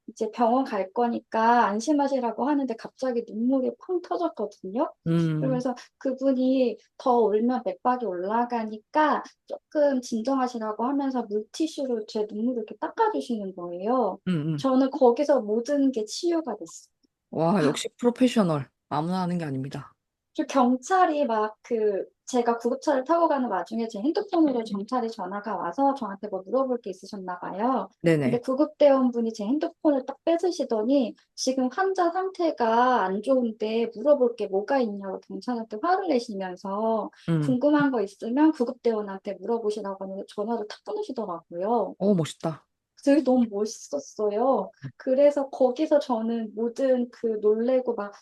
이제 병원 갈 거니까 안심하시라고 하는데 갑자기 눈물이 펑 터졌거든요. 음, 그러면서 그분이 더 울면 맥박이 올라가니까 조금 진정하시라고 하면서 물티슈로 제 눈물을 이렇게 닦아주시는 거예요. 음, 음. 저는 거기서 모든 게 치유가 됐어요. 와, 역시 프로페셔널. 아무나 하는 게 아닙니다. 저 경찰이 막 제가 구급차를 타고 가는 와중에 제 핸드폰으로 경찰이 전화가 와서 저한테 뭐 물어볼 게 있으셨나 봐요. 근데 네네. 구급대원분이 제 핸드폰을 딱 뺏으시더니 지금 환자 상태가 안 좋은데 물어볼 게 뭐가 있냐고 경찰한테 화를 내시면서 음. 궁금한 거 있으면 구급대원한테 물어보시라고 하는데 전화를 탁 끊으시더라고요. 멋있다. 되게 너무 멋있었어요. 그래서 거기서 저는 모든 놀래고 막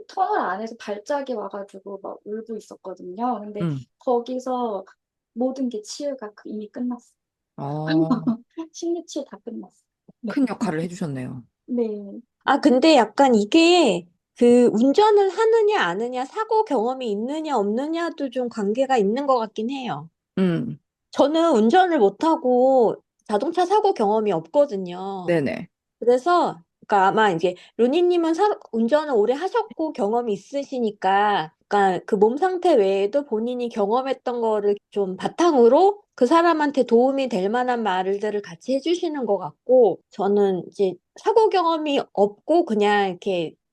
터널 안에서 발작이 와가지고 막 울고 있었거든요. 근데 음. 거기서 모든 게 치유가 이미 끝났어. 어, 심리 치유 다 끝났어. 네. 큰 역할을 해주셨네요. 네. 아, 근데 약간 이게 그 운전을 하느냐, 안 하느냐, 사고 경험이 있느냐, 없느냐도 좀 관계가 있는 것 같긴 해요. 음. 저는 운전을 못하고 자동차 사고 경험이 없거든요. 네네. 그래서, 그러니까 아마 이제 로니님은 운전을 오래 하셨고 경험이 있으시니까, 그러니까 그 몸 상태 외에도 본인이 경험했던 거를 좀 바탕으로 그 사람한테 도움이 될 만한 말들을 같이 해주시는 것 같고, 저는 이제 사고 경험이 없고 그냥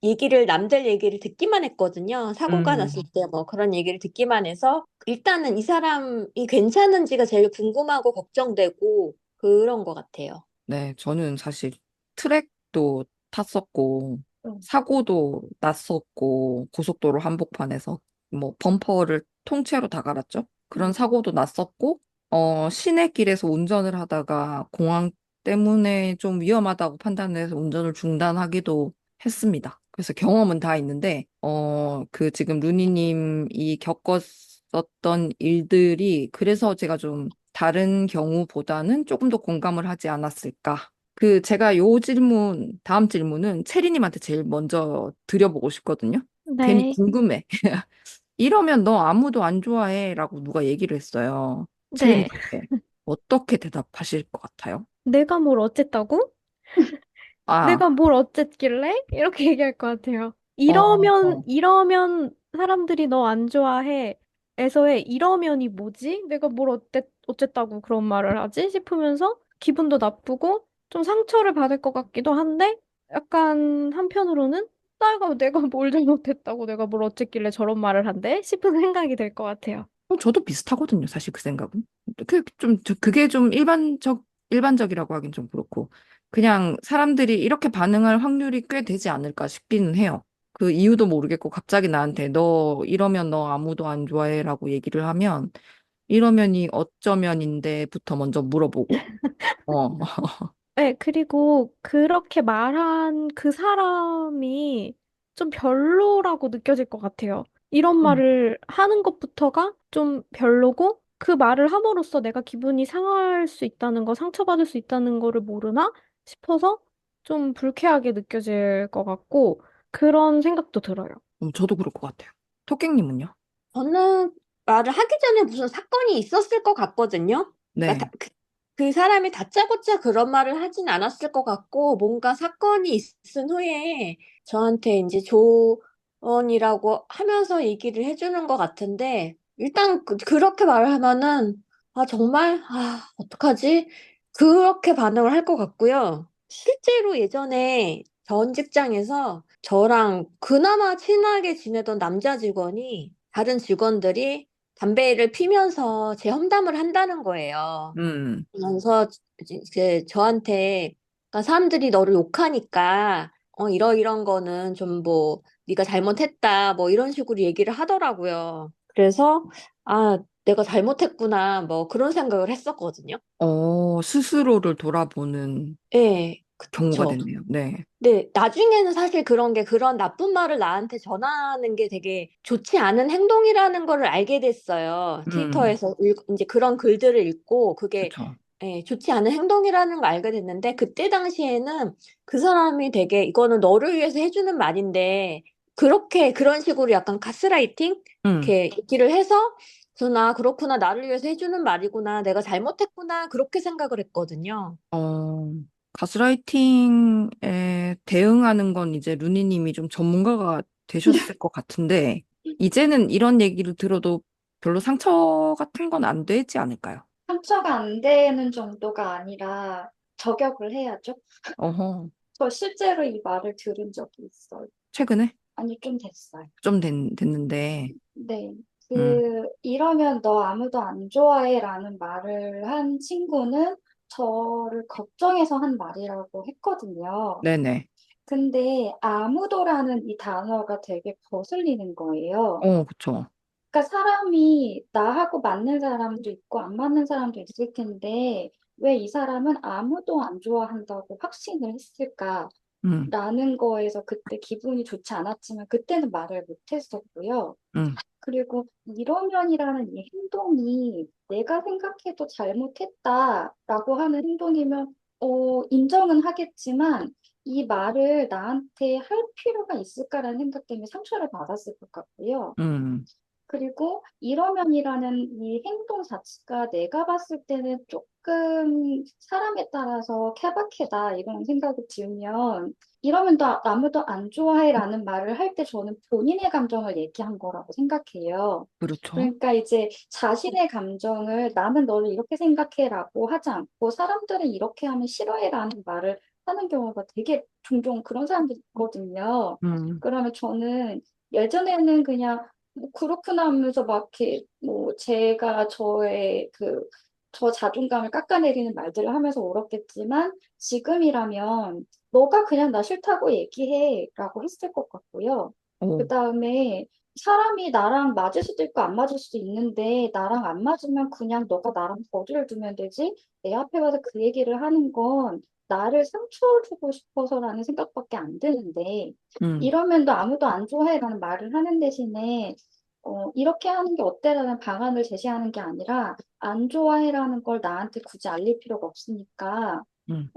이렇게 남들 얘기를 듣기만 했거든요. 사고가 났을 음. 때 뭐 그런 얘기를 듣기만 해서, 일단은 이 사람이 괜찮은지가 제일 궁금하고 걱정되고 그런 것 같아요. 네, 저는 사실 트랙도 탔었고, 음. 사고도 났었고, 고속도로 한복판에서 뭐 범퍼를 통째로 다 갈았죠. 그런 음. 사고도 났었고, 시내길에서 운전을 하다가 공항 때문에 좀 위험하다고 판단해서 운전을 중단하기도 했습니다. 그래서 경험은 다 있는데, 지금 루니님이 겪었었던 일들이 그래서 제가 좀 다른 경우보다는 조금 더 공감을 하지 않았을까. 제가 다음 질문은 체리님한테 제일 먼저 드려보고 싶거든요. 괜히 네. 궁금해. 이러면 너 아무도 안 좋아해 라고 누가 얘기를 했어요. 네. 체리님한테. 어떻게 대답하실 것 같아요? 내가 뭘 어쨌다고? 아, 내가 뭘 어쨌길래? 이렇게 얘기할 것 같아요. 어, 이러면 사람들이 너 안 좋아해. 에서의 이러면이 뭐지? 내가 뭘 어쨌다고 그런 말을 하지? 싶으면서 기분도 나쁘고 좀 상처를 받을 것 같기도 한데 약간 한편으로는 내가 뭘 잘못했다고 내가 뭘 어쨌길래 저런 말을 한대? 싶은 생각이 들 것 같아요. 저도 비슷하거든요. 사실 그 생각은. 그게 좀 일반적이라고 하긴 좀 그렇고. 그냥 사람들이 이렇게 반응할 확률이 꽤 되지 않을까 싶기는 해요. 그 이유도 모르겠고 갑자기 나한테 너 이러면 너 아무도 안 좋아해라고 얘기를 하면 이러면이 어쩌면인데부터 먼저 물어보고. 어, 네, 그리고 그렇게 말한 그 사람이 좀 별로라고 느껴질 것 같아요. 이런 음. 말을 하는 것부터가 좀 별로고, 그 말을 함으로써 내가 기분이 상할 수 있다는 거, 상처받을 수 있다는 거를 모르나 싶어서 좀 불쾌하게 느껴질 것 같고, 그런 생각도 들어요. 저도 그럴 것 같아요. 토깽님은요? 저는 말을 하기 전에 무슨 사건이 있었을 것 같거든요. 그러니까 네. 그 사람이 다짜고짜 그런 말을 하진 않았을 것 같고, 뭔가 사건이 있은 후에 저한테 이제 조언이라고 하면서 얘기를 해주는 것 같은데, 일단 그렇게 말을 하면은, 아, 정말? 아, 어떡하지? 그렇게 반응을 할 것 같고요. 실제로 예전에 전 직장에서 저랑 그나마 친하게 지내던 남자 직원이 다른 직원들이 담배를 피면서 제 험담을 한다는 거예요. 음. 그래서 이제 저한테, 그러니까 사람들이 너를 욕하니까 이런 거는 좀 뭐 네가 잘못했다 뭐 이런 식으로 얘기를 하더라고요. 그래서 아, 내가 잘못했구나 뭐 그런 생각을 했었거든요. 스스로를 돌아보는 예, 경우가 그쵸. 됐네요. 네. 네, 나중에는 사실 그런 나쁜 말을 나한테 전하는 게 되게 좋지 않은 행동이라는 거를 알게 됐어요. 음, 트위터에서 이제 그런 글들을 읽고 그게 그쵸. 좋지 않은 행동이라는 걸 알게 됐는데, 그때 당시에는 그 사람이 되게 이거는 너를 위해서 해주는 말인데 그런 식으로 약간 가스라이팅 음. 이렇게 얘기를 해서 저는 아, 그렇구나, 나를 위해서 해주는 말이구나, 내가 잘못했구나, 그렇게 생각을 했거든요. 어, 가스라이팅에 대응하는 건 이제 루니님이 좀 전문가가 되셨을 것 같은데, 이제는 이런 얘기를 들어도 별로 상처 같은 건 안 되지 않을까요? 상처가 안 되는 정도가 아니라 저격을 해야죠. 어허, 저 실제로 이 말을 들은 적이 있어요. 최근에? 아니, 좀 됐어요. 좀 됐는데, 네. 음, 이러면 너 아무도 안 좋아해 라는 말을 한 친구는 저를 걱정해서 한 말이라고 했거든요. 네네. 근데 아무도라는 이 단어가 되게 거슬리는 거예요. 그쵸. 그러니까 사람이 나하고 맞는 사람도 있고 안 맞는 사람도 있을 텐데 왜 이 사람은 아무도 안 좋아한다고 확신을 했을까? 음, 라는 거에서 그때 기분이 좋지 않았지만 그때는 말을 못 했었고요. 음, 그리고 이러면이라는 이 행동이 내가 생각해도 잘못했다라고 하는 행동이면 인정은 하겠지만 이 말을 나한테 할 필요가 있을까라는 생각 때문에 상처를 받았을 것 같고요. 음, 그리고 이러면이라는 이 행동 자체가 내가 봤을 때는 조금 사람에 따라서 케바케다 이런 생각이 들면 이러면 너 아무도 안 좋아해라는 말을 할 때 저는 본인의 감정을 얘기한 거라고 생각해요. 그렇죠. 그러니까 이제 자신의 감정을 나는 너를 이렇게 생각해라고 하지 않고 사람들은 이렇게 하면 싫어해라는 말을 하는 경우가 되게 종종 그런 사람들이 있거든요. 음, 그러면 저는 예전에는 그냥 뭐 그렇구나 하면서 막 이렇게 뭐 제가 저 자존감을 깎아내리는 말들을 하면서 울었겠지만 지금이라면 너가 그냥 나 싫다고 얘기해 라고 했을 것 같고요. 그 오, 다음에 사람이 나랑 맞을 수도 있고 안 맞을 수도 있는데 나랑 안 맞으면 그냥 너가 나랑 거리를 두면 되지 내 앞에 와서 그 얘기를 하는 건 나를 상처 주고 싶어서라는 생각밖에 안 드는데 음. 이러면 너 아무도 안 좋아해라는 말을 하는 대신에 이렇게 하는 게 어때라는 방안을 제시하는 게 아니라 안 좋아해라는 걸 나한테 굳이 알릴 필요가 없으니까 음.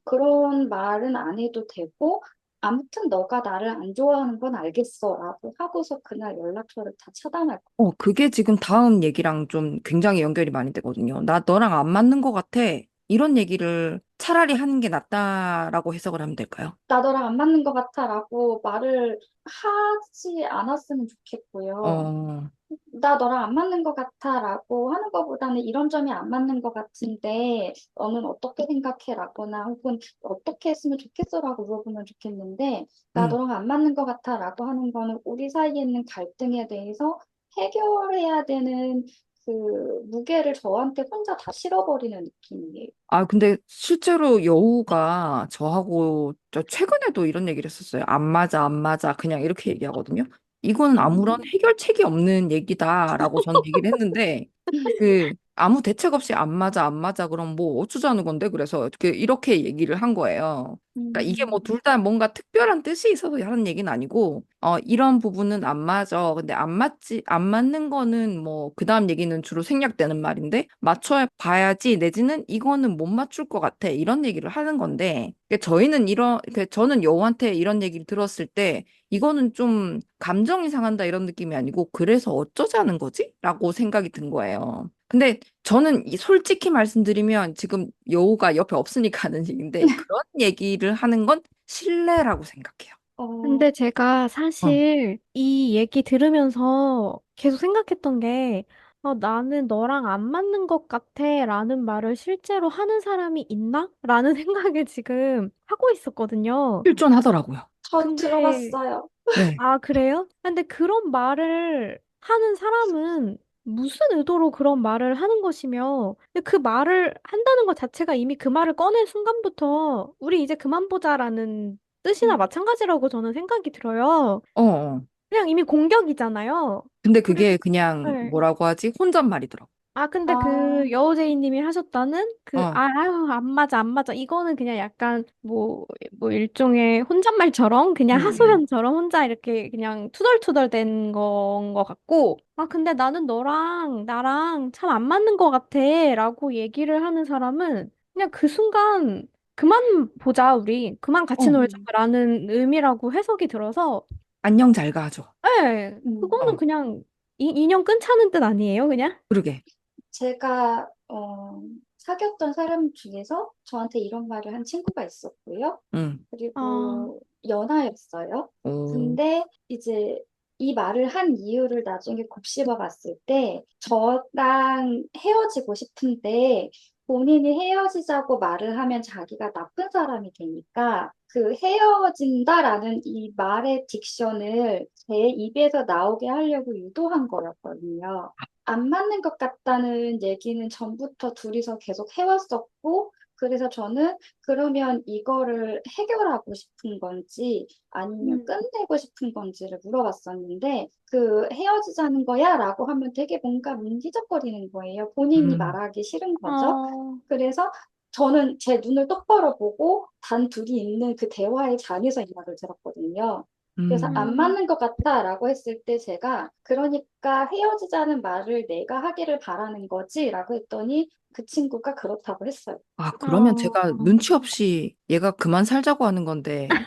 그런 말은 안 해도 되고 아무튼 너가 나를 안 좋아하는 건 알겠어 라고 하고서 그날 연락처를 다 차단할 거. 그게 지금 다음 얘기랑 좀 굉장히 연결이 많이 되거든요. 나 너랑 안 맞는 것 같아. 이런 얘기를 차라리 하는 게 낫다라고 해석을 하면 될까요? 나 너랑 안 맞는 것 같아 라고 말을 하지 않았으면 좋겠고요. 어, 나 너랑 안 맞는 것 같아라고 하는 것보다는 이런 점이 안 맞는 것 같은데 너는 어떻게 생각해라거나 혹은 어떻게 했으면 좋겠어라고 물어보면 좋겠는데 나 음. 너랑 안 맞는 것 같아라고 하는 거는 우리 사이에 있는 갈등에 대해서 해결해야 되는 그 무게를 저한테 혼자 다 실어버리는 느낌이에요. 아, 근데 실제로 여우가 저하고 저 최근에도 이런 얘기를 했었어요. 안 맞아, 안 맞아. 그냥 이렇게 얘기하거든요. 이거는 아무런 음. 해결책이 없는 얘기다라고 저는 얘기를 했는데, 아무 대책 없이 안 맞아, 안 맞아. 그럼 뭐 어쩌자는 건데? 그래서 이렇게 얘기를 한 거예요. 그러니까 이게 뭐 음. 둘 다 뭔가 특별한 뜻이 있어서 하는 얘기는 아니고, 이런 부분은 안 맞아. 근데 안 맞는 거는 뭐, 그 다음 얘기는 주로 생략되는 말인데, 맞춰 봐야지, 내지는 이거는 못 맞출 것 같아. 이런 얘기를 하는 건데, 저는 여우한테 이런 얘기를 들었을 때, 이거는 좀 감정이 상한다 이런 느낌이 아니고, 그래서 어쩌자는 거지? 라고 생각이 든 거예요. 근데 저는 솔직히 말씀드리면 지금 여우가 옆에 없으니까 하는 얘기인데 그런 얘기를 하는 건 신뢰라고 생각해요. 어, 근데 제가 어. 사실 이 얘기 들으면서 계속 생각했던 게, 나는 너랑 안 맞는 것 같아 라는 말을 실제로 하는 사람이 있나? 라는 생각을 지금 하고 있었거든요. 실존하더라고요. 저 근데, 들어봤어요. 네. 아, 그래요? 근데 그런 말을 하는 사람은 무슨 의도로 그런 말을 하는 것이며, 근데 그 말을 한다는 것 자체가 이미 그 말을 꺼낸 순간부터 우리 이제 그만 보자라는 뜻이나 음. 마찬가지라고 저는 생각이 들어요. 어, 어. 그냥 이미 공격이잖아요. 근데 그리고, 그게 그냥 네. 뭐라고 하지? 혼잣말이더라고. 아, 근데 아, 그 여우제이님이 하셨다는 어. 아유, 안 맞아, 안 맞아. 이거는 그냥 약간 뭐 일종의 혼잣말처럼 그냥 음. 하소연처럼 혼자 이렇게 그냥 투덜투덜 된 건 것 같고, 근데 나는 너랑 나랑 참 안 맞는 것 같아. 라고 얘기를 하는 사람은 그냥 그 순간 그만 보자, 우리. 그만 같이 어. 음, 놀자라는 의미라고 해석이 들어서, 안녕 잘 가죠. 네, 그거는 어. 그냥 인연 끊자는 뜻 아니에요, 그냥? 그러게. 제가 사귀었던 사람 중에서 저한테 이런 말을 한 친구가 있었고요. 응. 아, 그리고 연하였어요. 오. 근데 이제 이 말을 한 이유를 나중에 곱씹어 봤을 때 저랑 헤어지고 싶은데 본인이 헤어지자고 말을 하면 자기가 나쁜 사람이 되니까 그 헤어진다라는 이 말의 딕션을 제 입에서 나오게 하려고 유도한 거였거든요. 안 맞는 것 같다는 얘기는 전부터 둘이서 계속 해왔었고, 그래서 저는 그러면 이거를 해결하고 싶은 건지 아니면 음. 끝내고 싶은 건지를 물어봤었는데, 그 헤어지자는 거야? 라고 하면 되게 뭔가 문기적거리는 거예요. 본인이 음, 말하기 싫은 거죠. 어, 그래서 저는 제 눈을 똑바로 보고 단 둘이 있는 그 대화의 장에서 이 말을 들었거든요. 그래서 안 음. 음, 맞는 것 같다라고 했을 때 제가 그러니까 헤어지자는 말을 내가 하기를 바라는 거지라고 했더니 그 친구가 그렇다고 했어요. 아, 그러면 어, 제가 눈치 없이 얘가 그만 살자고 하는 건데,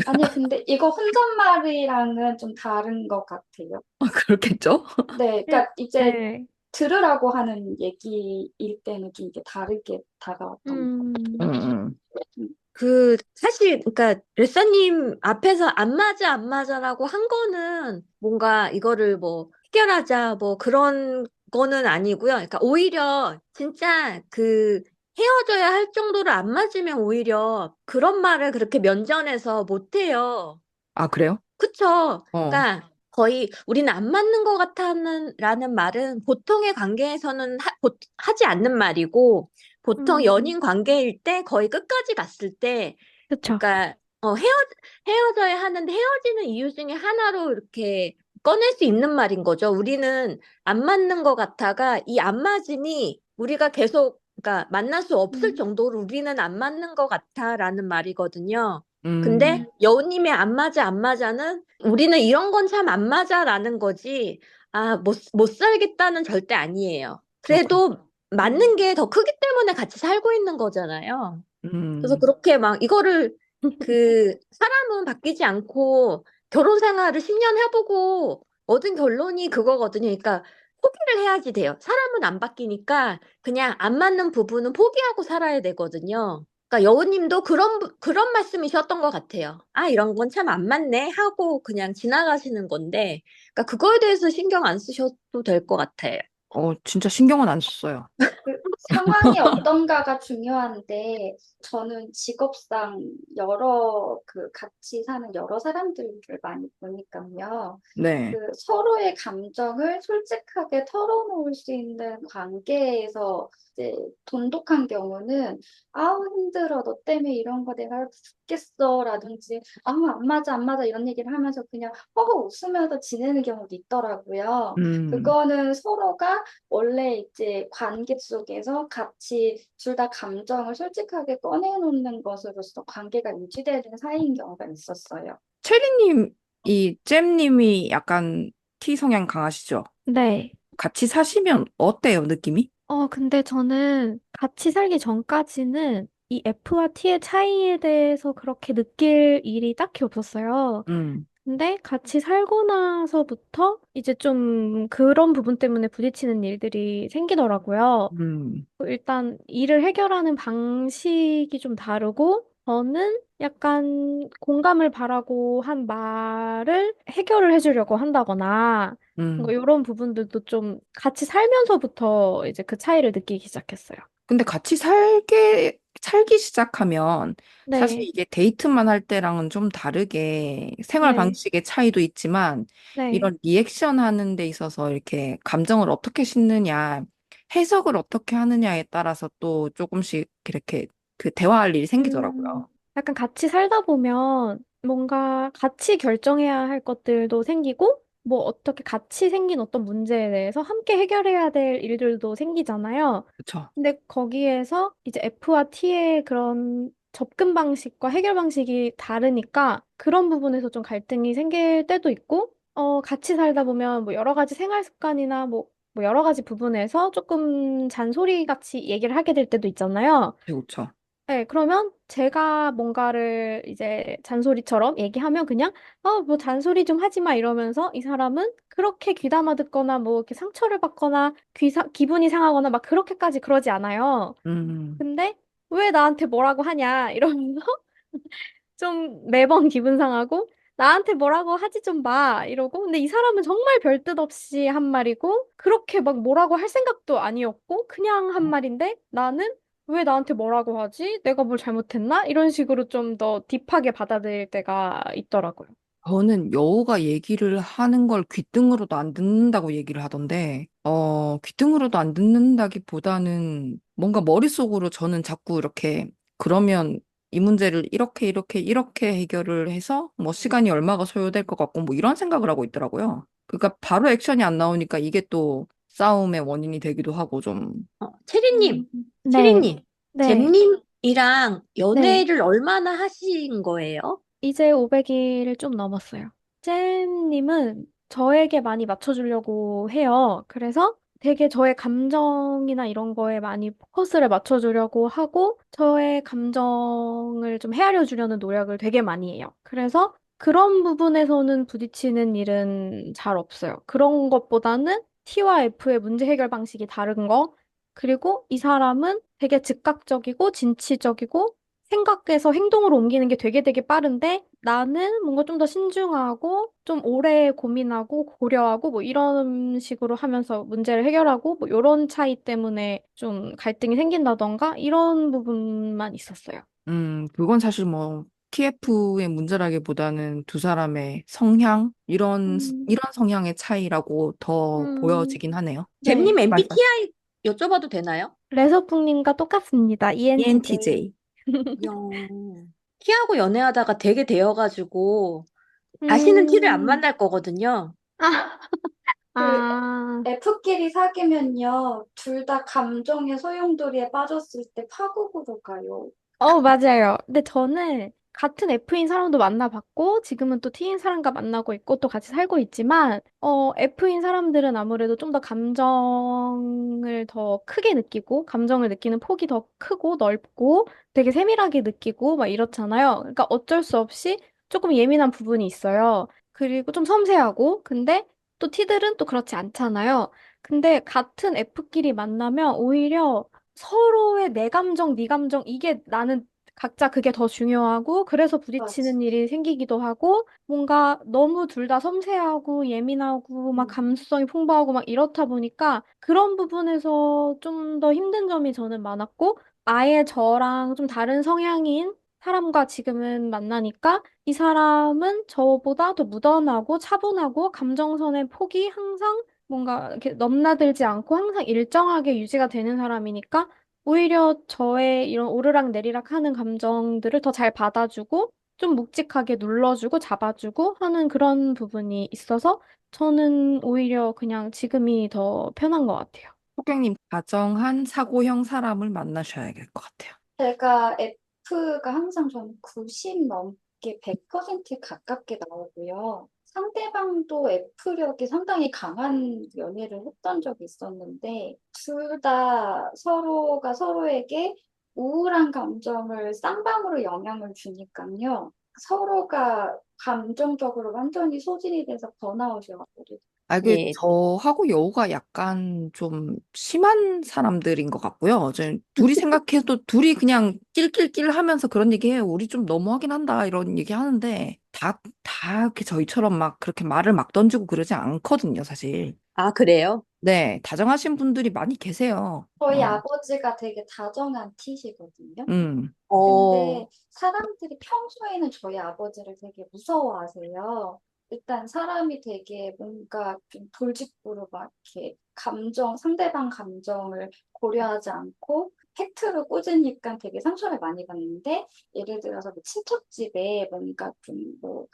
아니요, 근데 이거 혼잣말이랑은 좀 다른 것 같아요. 그렇겠죠? 네, 일- 그러니까 이제 네, 들으라고 하는 얘기일 때는 좀 이게 다르게 다가왔던 것 음, 음, 음. 같아요. 사실, 그러니까, 레사님 앞에서 안 맞아, 안 맞아라고 한 거는 뭔가 이거를 뭐 해결하자, 뭐 그런 거는 아니고요. 그러니까 오히려 진짜 그 헤어져야 할 정도로 안 맞으면 오히려 그런 말을 그렇게 면전에서 못 해요. 아, 그래요? 그쵸? 어, 그러니까 거의 우리는 안 맞는 것 같다는 라는 말은 보통의 관계에서는 하지 않는 말이고 보통 음, 연인 관계일 때 거의 끝까지 갔을 때 그쵸. 그러니까 헤어져야 하는데 헤어지는 이유 중에 하나로 이렇게 꺼낼 수 있는 말인 거죠. 우리는 안 맞는 것 같아가 이 안 맞음이 우리가 계속 그러니까 만날 수 없을 음, 정도로 우리는 안 맞는 것 같아라는 말이거든요. 근데 음, 여우님의 안 맞아 안 맞아는 우리는 이런 건 참 안 맞아라는 거지. 아, 못 살겠다는 절대 아니에요. 그렇군. 그래도 맞는 게 더 크기 때문에 같이 살고 있는 거잖아요. 그래서 음, 그렇게 막 이거를 그 사람은 바뀌지 않고 결혼 생활을 10년 해보고 얻은 결론이 그거거든요. 그러니까 포기를 해야지 돼요. 사람은 안 바뀌니까 그냥 안 맞는 부분은 포기하고 살아야 되거든요. 그러니까 여우님도 그런 말씀이셨던 것 같아요. 아, 이런 건 참 안 맞네 하고 그냥 지나가시는 건데, 그러니까 그거에 대해서 신경 안 쓰셔도 될 것 같아요. 진짜 신경은 안 썼어요. 그 상황이 어떤가가 중요한데 저는 직업상 여러 그 같이 사는 여러 사람들을 많이 보니까요. 네. 그 서로의 감정을 솔직하게 털어놓을 수 있는 관계에서 이제 돈독한 경우는 아우 힘들어 너 때문에 이런 거 내가 죽겠어라든지 아우 안 맞아 안 맞아 이런 얘기를 하면서 그냥 허허 웃으면서 지내는 경우도 있더라고요. 음, 그거는 서로가 원래 이제 관계 속에서 같이 둘 다 감정을 솔직하게 꺼내놓는 것으로서 관계가 유지되는 사이인 경우가 있었어요. 체리님, 이 잼님이 약간 T 성향 강하시죠? 네. 같이 사시면 어때요, 느낌이? 근데 저는 같이 살기 전까지는 이 F와 T의 차이에 대해서 그렇게 느낄 일이 딱히 없었어요. 음, 근데 같이 살고 나서부터 이제 좀 그런 부분 때문에 부딪히는 일들이 생기더라고요. 음, 일단 일을 해결하는 방식이 좀 다르고, 저는 약간 공감을 바라고 한 말을 해결을 해주려고 한다거나, 뭔가 음. 이런 부분들도 좀 같이 살면서부터 이제 그 차이를 느끼기 시작했어요. 근데 같이 살기 시작하면 사실 네, 이게 데이트만 할 때랑은 좀 다르게 생활 네, 방식의 차이도 있지만 네. 이런 리액션 하는 데 있어서 이렇게 감정을 어떻게 싣느냐, 해석을 어떻게 하느냐에 따라서 또 조금씩 이렇게 그 대화할 일이 생기더라고요. 약간 같이 살다 보면 뭔가 같이 결정해야 할 것들도 생기고, 뭐 어떻게 같이 생긴 어떤 문제에 대해서 함께 해결해야 될 일들도 생기잖아요. 그렇죠? 근데 거기에서 이제 F와 T의 그런 접근 방식과 해결 방식이 다르니까 그런 부분에서 좀 갈등이 생길 때도 있고, 같이 살다 보면 뭐 여러 가지 생활 습관이나 뭐 여러 가지 부분에서 조금 잔소리 같이 얘기를 하게 될 때도 있잖아요. 그렇죠. 네, 그러면 제가 뭔가를 이제 잔소리처럼 얘기하면 그냥, 뭐 잔소리 좀 하지 마 이러면서 이 사람은 그렇게 귀담아 듣거나 뭐 이렇게 상처를 받거나 기분이 상하거나 막 그렇게까지 그러지 않아요. 음, 근데 왜 나한테 뭐라고 하냐 이러면서 좀 매번 기분 상하고 나한테 뭐라고 하지 좀 마 이러고 근데 이 사람은 정말 별 뜻 없이 한 말이고 그렇게 막 뭐라고 할 생각도 아니었고 그냥 한 말인데 나는 왜 나한테 뭐라고 하지? 내가 뭘 잘못했나? 이런 식으로 좀 더 딥하게 받아들일 때가 있더라고요. 저는 여우가 얘기를 하는 걸 귓등으로도 안 듣는다고 얘기를 하던데, 귓등으로도 안 듣는다기보다는 뭔가 머릿속으로 저는 자꾸 이렇게, 그러면 이 문제를 이렇게 해결을 해서 뭐 시간이 얼마가 소요될 것 같고 뭐 이런 생각을 하고 있더라고요. 그러니까 바로 액션이 안 나오니까 이게 또 싸움의 원인이 되기도 하고 좀, 체리님, 음, 네, 체리님, 네, 잼님이랑 네. 연애를 얼마나 하신 거예요? 이제 500일을 좀 넘었어요. 잼님은 저에게 많이 맞춰주려고 해요. 그래서 되게 저의 감정이나 이런 거에 많이 포커스를 맞춰주려고 하고, 저의 감정을 좀 헤아려 주려는 노력을 되게 많이 해요. 그래서 그런 부분에서는 부딪히는 일은 잘 없어요. 그런 것보다는 T와 F의 문제 해결 방식이 다른 거, 그리고 이 사람은 되게 즉각적이고 진취적이고 생각해서 행동으로 옮기는 게 되게 빠른데 나는 뭔가 좀 더 신중하고 좀 오래 고민하고 고려하고 뭐 이런 식으로 하면서 문제를 해결하고 뭐 이런 차이 때문에 좀 갈등이 생긴다던가 이런 부분만 있었어요. 그건 사실 뭐, TF의 문제라기보다는 두 사람의 성향? 음, 이런 성향의 차이라고 더 음, 보여지긴 하네요. 네. 잼님 말씀. MBTI 여쭤봐도 되나요? 레서풍님과 똑같습니다. ENTJ. ENTJ. 키하고 연애하다가 되게 되어가지고 다시는 티를 안 음, 만날 거거든요. 아, 그 아. F끼리 사귀면요, 둘 다 감정의 소용돌이에 빠졌을 때 파국으로 가요. 맞아요. 근데 저는 같은 F인 사람도 만나봤고, 지금은 또 T인 사람과 만나고 있고, 또 같이 살고 있지만, F인 사람들은 아무래도 좀 더 감정을 더 크게 느끼고, 감정을 느끼는 폭이 더 크고, 넓고, 되게 세밀하게 느끼고, 막 이렇잖아요. 그러니까 어쩔 수 없이 조금 예민한 부분이 있어요. 그리고 좀 섬세하고, 근데 또 T들은 또 그렇지 않잖아요. 근데 같은 F끼리 만나면 오히려 서로의 내 감정, 네 감정, 이게 나는 각자 그게 더 중요하고, 그래서 맞아. 부딪히는 일이 생기기도 하고, 뭔가 너무 둘 다 섬세하고, 예민하고, 막 음. 감수성이 풍부하고, 막 이렇다 보니까, 그런 부분에서 좀 더 힘든 점이 저는 많았고, 아예 저랑 좀 다른 성향인 사람과 지금은 만나니까, 이 사람은 저보다 더 무던하고, 차분하고, 감정선의 폭이 항상 뭔가 이렇게 넘나들지 않고 항상 일정하게 유지가 되는 사람이니까 오히려 저의 이런 오르락 내리락 하는 감정들을 더 잘 받아주고 좀 묵직하게 눌러주고 잡아주고 하는 그런 부분이 있어서 저는 오히려 그냥 지금이 더 편한 것 같아요. 호객님, 다정한 사고형 사람을 만나셔야 될 것 같아요. 제가 F가 항상 저는 90 넘게 100% 가깝게 나오고요. 상대방도 F력이 상당히 강한 연애를 했던 적이 있었는데, 둘 다 서로가 서로에게 우울한 감정을 쌍방으로 영향을 주니까요. 서로가 감정적으로 완전히 소진이 돼서 번아웃이 왔거든요. 예. 저하고 여우가 약간 좀 심한 사람들인 것 같고요. 둘이 생각해도 둘이 그냥 낄낄낄 하면서 그런 얘기 해요. 우리 좀 너무하긴 한다. 이런 얘기 하는데, 다 이렇게 저희처럼 막 그렇게 말을 막 던지고 그러지 않거든요, 사실. 아, 그래요? 네, 다정하신 분들이 많이 계세요. 저희 아버지가 되게 다정한 T시거든요. 음. 어, 근데 사람들이 평소에는 저희 아버지를 되게 무서워하세요. 일단 사람이 되게 뭔가 좀 돌직구로 막 이렇게 상대방 감정을 고려하지 않고 팩트로 꽂으니까 되게 상처를 많이 받는데, 예를 들어서 뭐 친척집에 뭔가 좀 뭐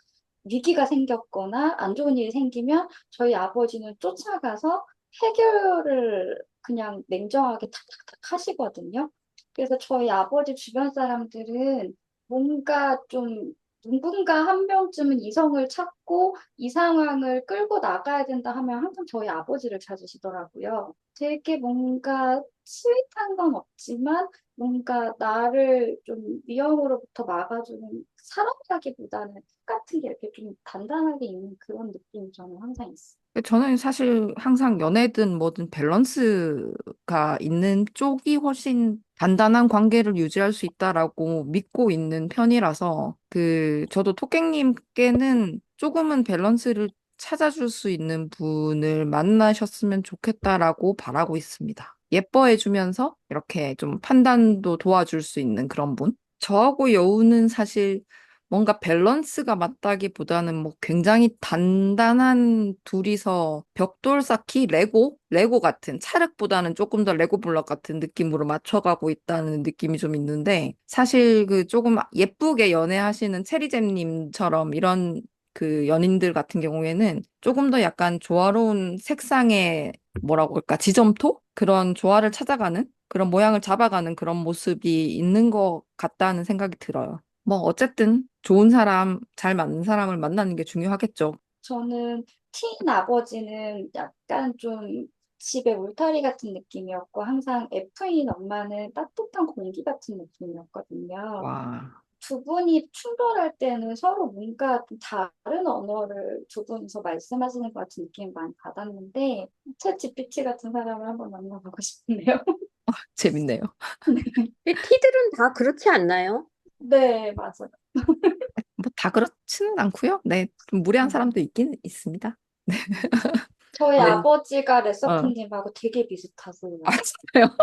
위기가 생겼거나 안 좋은 일이 생기면 저희 아버지는 쫓아가서 해결을 그냥 냉정하게 탁탁탁 하시거든요. 그래서 저희 아버지 주변 사람들은 뭔가 좀 누군가 한 명쯤은 이성을 찾고 이 상황을 끌고 나가야 된다 하면 항상 저희 아버지를 찾으시더라고요. 되게 뭔가 스윗한 건 없지만 뭔가 나를 좀 위험으로부터 막아주는 사람이라기보다는 같은 게 이렇게 좀 단단하게 있는 그런 느낌이 저는 항상 있어요. 저는 사실 항상 연애든 뭐든 밸런스가 있는 쪽이 훨씬 단단한 관계를 유지할 수 있다라고 믿고 있는 편이라서 저도 토깽님께는 조금은 밸런스를 찾아줄 수 있는 분을 만나셨으면 좋겠다라고 바라고 있습니다. 예뻐해주면서 이렇게 좀 판단도 도와줄 수 있는 그런 분. 저하고 여우는 사실 뭔가 밸런스가 맞다기보다는 뭐 굉장히 단단한 둘이서 벽돌 쌓기 레고 같은 찰흙보다는 조금 더 레고 블럭 같은 느낌으로 맞춰가고 있다는 느낌이 좀 있는데 사실 그 조금 예쁘게 연애하시는 체리잼님처럼 이런 그 연인들 같은 경우에는 조금 더 약간 조화로운 색상의 뭐라고 할까 지점토? 그런 조화를 찾아가는 그런 모양을 잡아가는 그런 모습이 있는 것 같다는 생각이 들어요. 뭐 어쨌든 좋은 사람, 잘 맞는 사람을 만나는 게 중요하겠죠. 저는 틴 아버지는 약간 좀 집에 울타리 같은 느낌이었고 항상 F인 엄마는 따뜻한 공기 같은 느낌이었거든요. 와, 두 분이 충돌할 때는 서로 뭔가 좀 다른 언어를 두 분이서 말씀하시는 것 같은 느낌을 많이 받았는데 챗 GPT 같은 사람을 한번 만나보고 싶네요. 재밌네요. 티들은 다 그렇지 않나요? 네, 맞아요. 뭐 다 그렇지는 않고요. 네, 좀 무례한 사람도 있긴 있습니다. 저희 네. 아버지가 어, 레서프님하고 되게 비슷하세요. 아, 진짜요?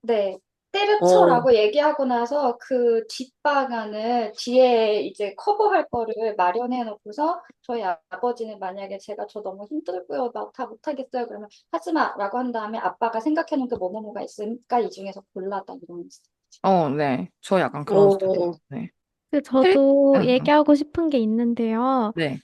네. 어, 때려쳐라고 얘기하고 나서 그 뒷방안을 뒤에 이제 커버할 거를 마련해 놓고서 저희 아버지는 만약에 제가 저 너무 힘들고요. 막 다 못하겠어요. 그러면 하지 마라고 한 다음에 아빠가 생각해 놓은 그 뭐뭐뭐가 있으니까 이 중에서 골라다 이런 스타일. 네. 저 약간 그런 스타일. 어, 네. 헬? 저도 응, 응. 얘기하고 싶은 게 있는데요. 네.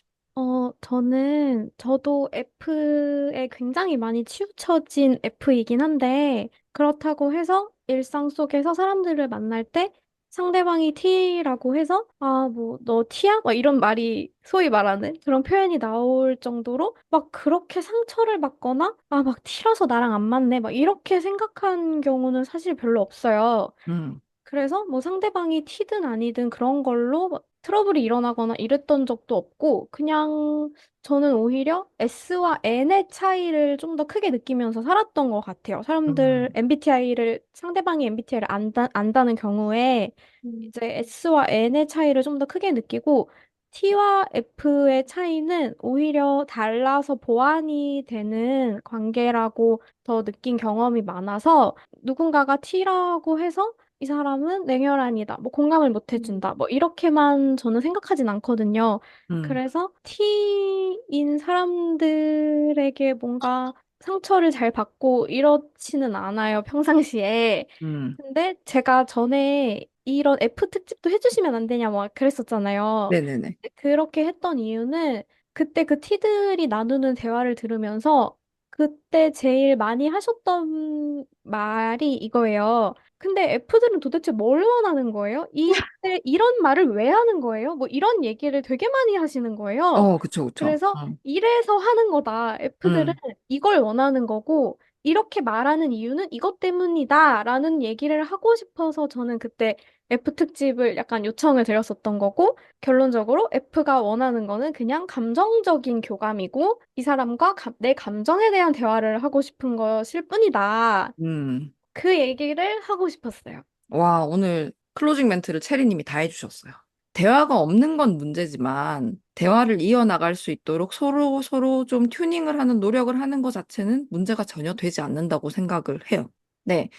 저도 F에 굉장히 많이 치우쳐진 F이긴 한데, 그렇다고 해서 일상 속에서 사람들을 만날 때 상대방이 T라고 해서, 아, 뭐, 너 T야? 막 이런 말이 소위 말하는 그런 표현이 나올 정도로 막 그렇게 상처를 받거나, 아, 막 T라서 나랑 안 맞네. 막 이렇게 생각한 경우는 사실 별로 없어요. 음, 그래서 뭐 상대방이 T든 아니든 그런 걸로 막 트러블이 일어나거나 이랬던 적도 없고, 그냥 저는 오히려 S와 N의 차이를 좀 더 크게 느끼면서 살았던 것 같아요. 사람들 음, MBTI를, 상대방이 MBTI를 안다는 경우에 음, 이제 S와 N의 차이를 좀 더 크게 느끼고, T와 F의 차이는 오히려 달라서 보완이 되는 관계라고 더 느낀 경험이 많아서 누군가가 T라고 해서 이 사람은 냉혈한이다. 뭐 공감을 못 음, 해준다. 뭐 이렇게만 저는 생각하진 않거든요. 음, 그래서 T인 사람들에게 뭔가 상처를 잘 받고 이렇지는 않아요, 평상시에. 음. 근데 제가 전에 이런 F 특집도 해주시면 안 되냐, 막 그랬었잖아요. 네네네. 그렇게 했던 이유는 그때 그 T들이 나누는 대화를 들으면서 그때 제일 많이 하셨던 말이 이거예요. 근데 F들은 도대체 뭘 원하는 거예요? 이때 이런 말을 왜 하는 거예요? 뭐 이런 얘기를 되게 많이 하시는 거예요. 그쵸, 그쵸. 그래서 이래서 하는 거다. F들은 음, 이걸 원하는 거고 이렇게 말하는 이유는 이것 때문이다라는 얘기를 하고 싶어서 저는 그때 F 특집을 약간 요청을 드렸었던 거고 결론적으로 F가 원하는 거는 그냥 감정적인 교감이고 이 사람과 내 감정에 대한 대화를 하고 싶은 것일 뿐이다. 음. 그 얘기를 하고 싶었어요. 와, 오늘 클로징 멘트를 체리님이 다 해주셨어요. 대화가 없는 건 문제지만, 대화를 이어나갈 수 있도록 서로 좀 튜닝을 하는 노력을 하는 것 자체는 문제가 전혀 되지 않는다고 생각을 해요. 네.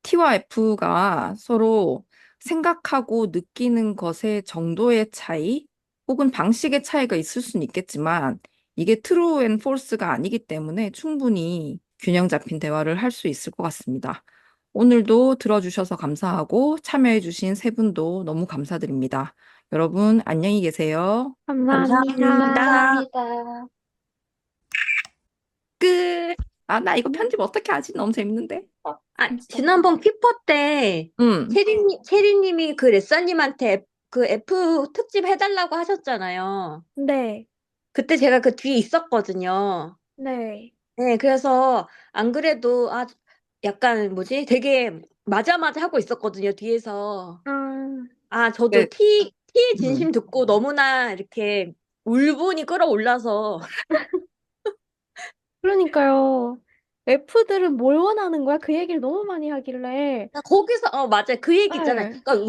T와 F가 서로 생각하고 느끼는 것의 정도의 차이, 혹은 방식의 차이가 있을 수는 있겠지만, 이게 true and false가 아니기 때문에 충분히 균형 잡힌 대화를 할 수 있을 것 같습니다. 오늘도 들어주셔서 감사하고 참여해주신 세 분도 너무 감사드립니다. 여러분, 안녕히 계세요. 감사합니다. 감사합니다. 감사합니다. 끝! 아, 나 이거 음, 편집 어떻게 하지? 너무 재밌는데? 진짜. 지난번 피퍼 때 응, 체리님이 그 레사님한테 그 F 특집 해달라고 하셨잖아요. 네, 그때 제가 그 뒤에 있었거든요. 네. 네, 그래서 안 그래도 약간 뭐지? 되게 맞아맞아 하고 있었거든요, 뒤에서. 아, 저도 네, T의 음. 진심 듣고 너무나 이렇게 울분이 끌어올라서. 그러니까요. F들은 뭘 원하는 거야? 그 얘기를 너무 많이 하길래. 거기서, 맞아요. 그 얘기 있잖아요. 네, 그러니까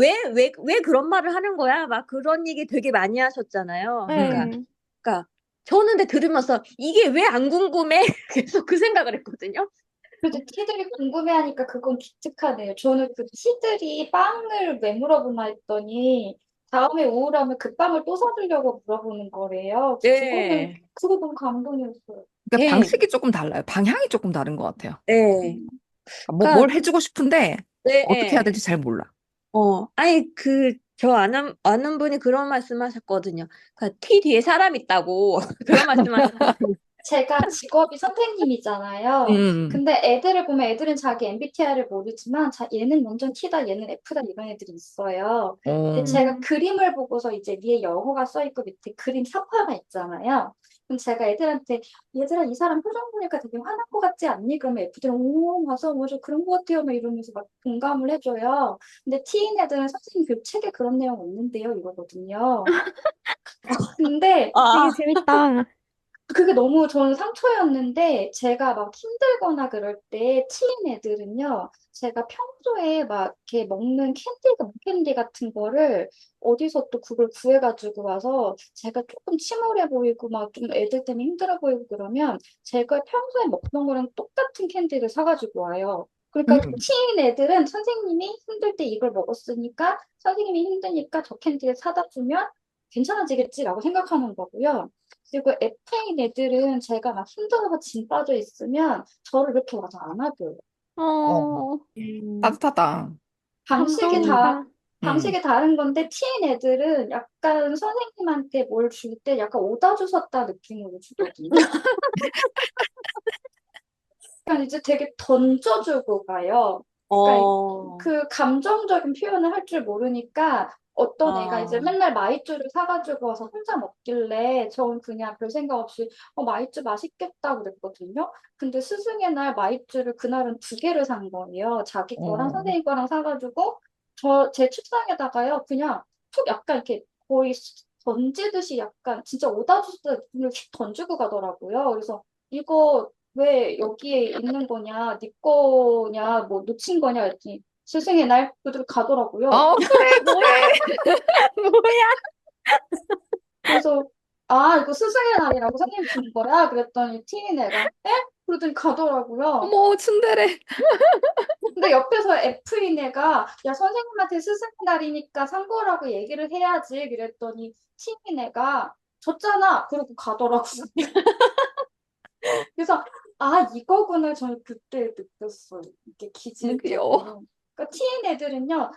왜 그런 말을 하는 거야? 막 그런 얘기 되게 많이 하셨잖아요. 그러니까, 음. 네. 그러니까 저는 근데 들으면서 이게 왜 안 궁금해? 계속 그 생각을 했거든요. 그래도 티들이 궁금해하니까 그건 기특하네요. 저는 그 티들이 빵을 왜 물어보나 했더니 다음에 우울하면 그 빵을 또 사주려고 물어보는 거래요. 네, 그거 너무 감동이었어요. 그러니까 네, 방식이 조금 달라요. 방향이 조금 다른 것 같아요. 네. 그러니까 뭘 그러니까 해주고 싶은데 네, 어떻게 해야 네. 될지 잘 몰라. 아니, 저 아는 분이 그런 말씀 하셨거든요. 티 뒤에 사람 있다고. 그런 말씀 하셨거든요. 제가 직업이 선생님이잖아요. 음, 근데 애들을 보면 애들은 자기 MBTI를 모르지만 얘는 완전 T다, 얘는 F다 이런 애들이 있어요. 근데 어, 제가 음. 그림을 보고서 이제 위에 영어가 써 있고 밑에 그림 사파가 있잖아요. 그럼 제가 애들한테 얘들아 이 사람 표정 보니까 되게 화난 것 같지 않니? 그러면 F들은 오 맞아 맞아 그런 것 같아요 막 이러면서 막 공감을 해줘요. 근데 T인 애들은 선생님 그 책에 그런 내용 없는데요 이러거든요. 근데 아, 되게 재밌다. 그게 너무 저는 상처였는데 제가 막 힘들거나 그럴 때 티인 애들은요 제가 평소에 막 이렇게 먹는 캔디 같은 거를 어디서 또 그걸 구해가지고 와서 제가 조금 침울해 보이고 막 좀 애들 때문에 힘들어 보이고 그러면 제가 평소에 먹던 거랑 똑같은 캔디를 사가지고 와요. 그러니까 음, 티인 애들은 선생님이 힘들 때 이걸 먹었으니까 선생님이 힘드니까 저 캔디를 사다 주면 괜찮아지겠지라고 생각하는 거고요. 그리고 F인 애들은 제가 막 힘들어서 진 빠져 있으면 저를 이렇게 와서 안아줘요. 어, 어, 따뜻하다. 방식이 다, 감동이다. 음, 방식이 다른 건데 T인 애들은 약간 선생님한테 뭘 줄 때 약간 오다 주셨다 느낌으로 주거든요. 그러니까 이제 되게 던져주고 가요. 그러니까 어, 그 감정적인 표현을 할 줄 모르니까 어떤 애가 이제 아, 맨날 마이쮸를 사가지고 와서 혼자 먹길래 저는 그냥 별 생각 없이 마이쮸 맛있겠다 그랬거든요. 근데 스승의 날 마이쮸를 그날은 두 개를 산 거예요. 자기 거랑 어, 선생님 거랑 사가지고 제 책상에다가요. 그냥 툭 약간 이렇게 거의 던지듯이 약간 진짜 오다 주듯 그냥 휙 던지고 가더라고요. 그래서 이거 왜 여기에 있는 거냐, 네 거냐, 뭐 놓친 거냐 했더니 스승의 날 그대로 가더라고요. 그래, 그래. 뭐야? 그래서 아 이거 스승의 날이라고 선생님 준 거야? 그랬더니 티인 애가 에? 그러더니 가더라고요. 어머, 츤데레. 근데 옆에서 F인 애가 야 선생님한테 스승의 날이니까 산 거라고 얘기를 해야지 그랬더니 T인 애가 줬잖아 그러고 가더라고요. 그래서 아 이거구나 저는 그때 느꼈어요. 이게 너무 귀여워. 기질적으로. 그러니까 티인 애들은요.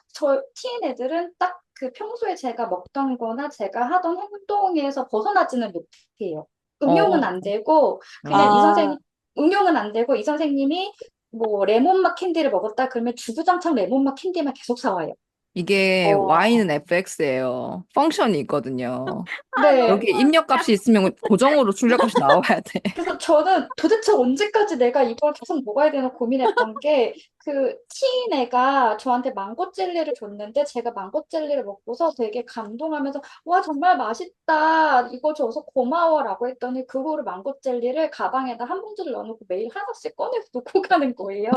티인 애들은 딱 그 평소에 제가 먹던 거나 제가 하던 행동에서 벗어나지는 못해요. 응용은 어, 안 되고 그냥 이 아, 선생님 응용은 안 되고 이 선생님이 뭐 레몬맛 캔디를 먹었다 그러면 주구장창 레몬맛 캔디만 계속 사와요. 이게 Y는 어, FX예요. 펑션이 있거든요. 아, 네. 여기 너무 입력값이 있으면 고정으로 출력값이 나와야 돼. 그래서 저는 도대체 언제까지 내가 이걸 계속 먹어야 되나 고민했던 게 그 티인 애가 저한테 망고 젤리를 줬는데 제가 망고 젤리를 먹고서 되게 감동하면서 와 정말 맛있다 이거 줘서 고마워라고 했더니 그거를 망고 젤리를 가방에다 한 봉지를 넣어놓고 매일 하나씩 꺼내서 놓고 가는 거예요.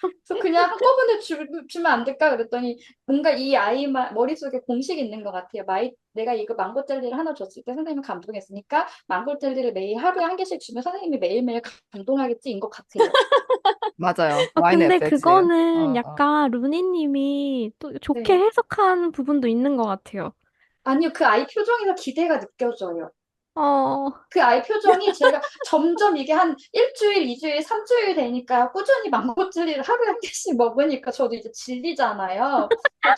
그래서 그냥 한꺼번에 주면 안 될까 그랬더니 뭔가 이 아이만 머릿속에 공식이 있는 것 같아요. 내가 이거 망고 젤리를 하나 줬을 때 선생님이 감동했으니까 망고 젤리를 매일 하루에 한 개씩 주면 선생님이 매일매일 감동하겠지인 것 같아요. 맞아요. 아, Y는 근데 FX예요. 그거는 약간 루니님이 또 좋게 네. 해석한 부분도 있는 것 같아요. 아니요, 그 아이 표정에서 기대가 느껴져요. 어, 그 아이 표정이 제가 점점 이게 한 일주일, 이주일, 삼주일 되니까 꾸준히 망고 젤리를 하루에 한 개씩 먹으니까 저도 이제 질리잖아요.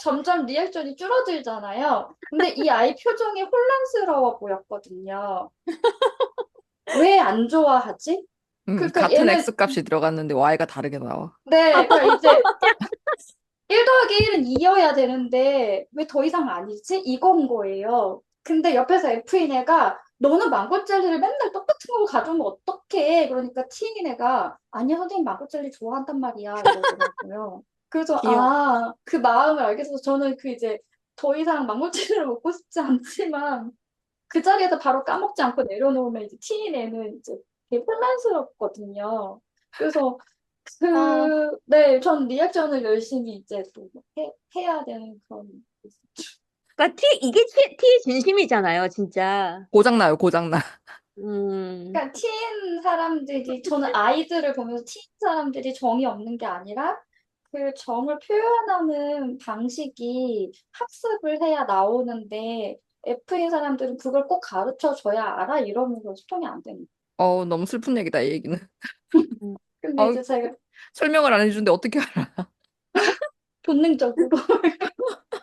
점점 리액션이 줄어들잖아요. 근데 이 아이 표정이 혼란스러워 보였거든요. 왜 안 좋아하지? 그러니까 같은 얘는, X값이 들어갔는데 Y가 다르게 나와. 네, 그러니까 이제 1 더하기 1은 2여야 되는데 왜 더 이상 아니지? 이건 거예요. 근데 옆에서 F인 애가 너는 망고 젤리를 맨날 똑같은 걸 가져오면 어떡해? 그러니까 T인 애가 아니야 선생님 망고 젤리 좋아한단 말이야 이러더라고요. 그래서 귀여워. 그 마음을 알겠어서 저는 그 이제 더 이상 망고 젤리를 먹고 싶지 않지만 그 자리에서 바로 까먹지 않고 내려놓으면 이제 T인 애는 이제 되게 혼란스럽거든요. 그래서 아, 네, 전 리액션을 열심히 이제 또 해야 되는 그런. 이게 티의 진심이잖아요, 진짜. 고장나요, 고장나. 음, 그러니까 teen 사람들이, 저는 아이들을 보면서 teen 사람들이 정이 없는 게 아니라 그 정을 표현하는 방식이 학습을 해야 나오는데 F인 사람들은 그걸 꼭 가르쳐 줘야 알아 이러면서 소통이 안 되는 너무 슬픈 얘기다, 이 얘기는. 음. 근데 어, 이제 제가 설명을 안 해주는데 어떻게 알아? 본능적으로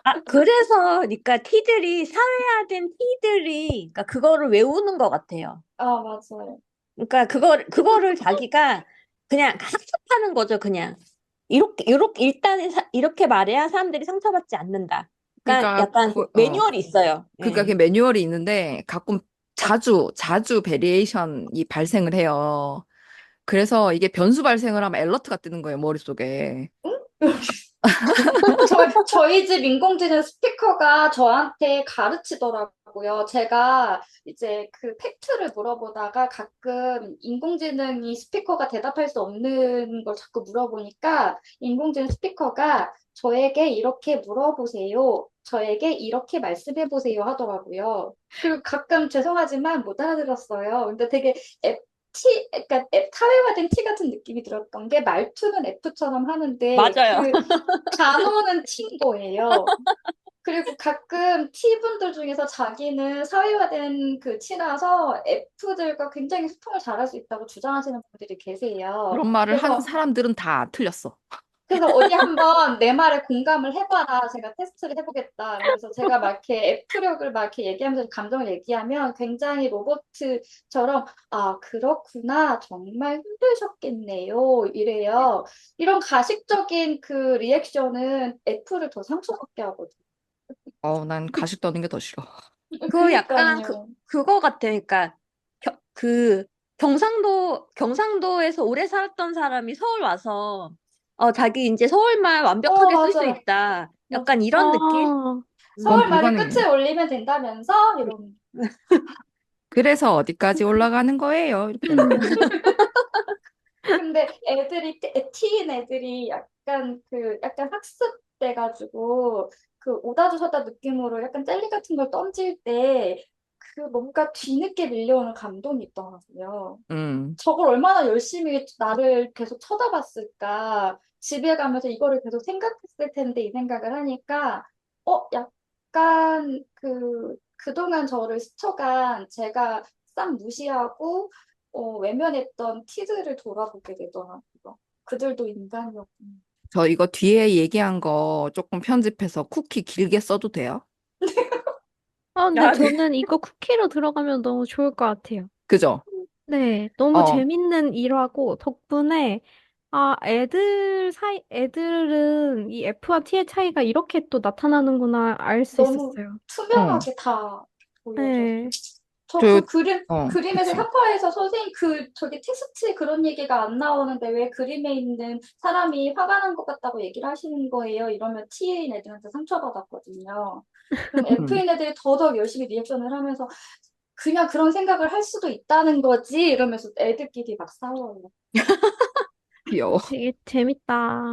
아, 그래서, 그러니까 사회화된 티들이, 그러니까 그거를 외우는 것 같아요. 아 맞아요. 그러니까 그거를 자기가 그냥 학습하는 거죠, 그냥. 이렇게 말해야 사람들이 상처받지 않는다. 그러니까 그러니까, 약간 매뉴얼이 있어요. 그러니까 그 예. 매뉴얼이 있는데 가끔 자주 베리에이션이 발생을 해요. 그래서 이게 변수 발생을 하면 알러트가 뜨는 거예요, 머릿속에. 저희 집 인공지능 스피커가 저한테 가르치더라고요. 제가 이제 그 팩트를 물어보다가 가끔 인공지능이 스피커가 대답할 수 없는 걸 자꾸 물어보니까 인공지능 스피커가 저에게 이렇게 물어보세요. 저에게 이렇게 말씀해 보세요 하더라고요. 그리고 가끔 죄송하지만 못 알아들었어요. 근데 되게 그러니까 사회화된 T 같은 느낌이 들었던 게 말투는 F처럼 하는데 맞아요. 그 단어는 T인 거예요. 그리고 가끔 T분들 중에서 자기는 사회화된 그 T라서 F들과 굉장히 소통을 잘할 수 있다고 주장하시는 분들이 계세요. 그런 말을 하는 사람들은 다 틀렸어. 그래서 어디 한번 내 말에 공감을 해봐라. 제가 테스트를 해보겠다. 그래서 제가 막 이렇게 F력을 막 이렇게 얘기하면서 감정을 얘기하면 굉장히 로봇처럼, 아, 그렇구나. 정말 힘드셨겠네요. 이래요. 이런 가식적인 그 리액션은 F를 더 상처받게 하거든요. 난 가식 떠는 게 더 싫어. 그 약간 그러니까요. 그거 같아요. 그러니까 그 경상도에서 오래 살았던 사람이 서울 와서 자기 이제 서울말 완벽하게 쓸 수 맞아요. 있다. 맞아. 약간 이런 느낌? 아, 그건 서울 말을 불가능해. 끝에 올리면 된다면서? 이런. 그래서 어디까지 올라가는 거예요? 이렇게 되는 거야. 근데 T인 애들이 약간 학습돼가지고, 그 오다주 서다 느낌으로 약간 젤리 같은 걸 던질 때, 그 뭔가 뒤늦게 밀려오는 감동이 있더라고요. 음. 저걸 얼마나 열심히 나를 계속 쳐다봤을까. 집에 가면서 이거를 계속 생각했을 텐데, 이 생각을 하니까, 약간 그동안 저를 스쳐간 제가 싹 무시하고, 외면했던 티들을 돌아보게 되더라고요. 그들도 인간이었구나. 저 이거 뒤에 얘기한 거 조금 편집해서 쿠키 길게 써도 돼요? 근데 아, 네. 저는 이거 쿠키로 들어가면 너무 좋을 것 같아요. 그죠? 네, 너무 어, 재밌는 일화고, 덕분에, 애들은 이 F와 T의 차이가 이렇게 또 나타나는구나 알 수 너무 있었어요. 응. 투명하게 다 보여져서. 네. 저 저, 그 그림에서 그치. 협화해서 선생님 저기 텍스트에 그런 얘기가 안 나오는데 왜 그림에 있는 사람이 화가 난 것 같다고 얘기를 하시는 거예요? 이러면 T인 애들한테 상처받았거든요. 그럼 음, F인 애들이 더더욱 열심히 리액션을 하면서 그냥 그런 생각을 할 수도 있다는 거지 이러면서 애들끼리 막 싸워요. 귀여워. 되게 재밌다.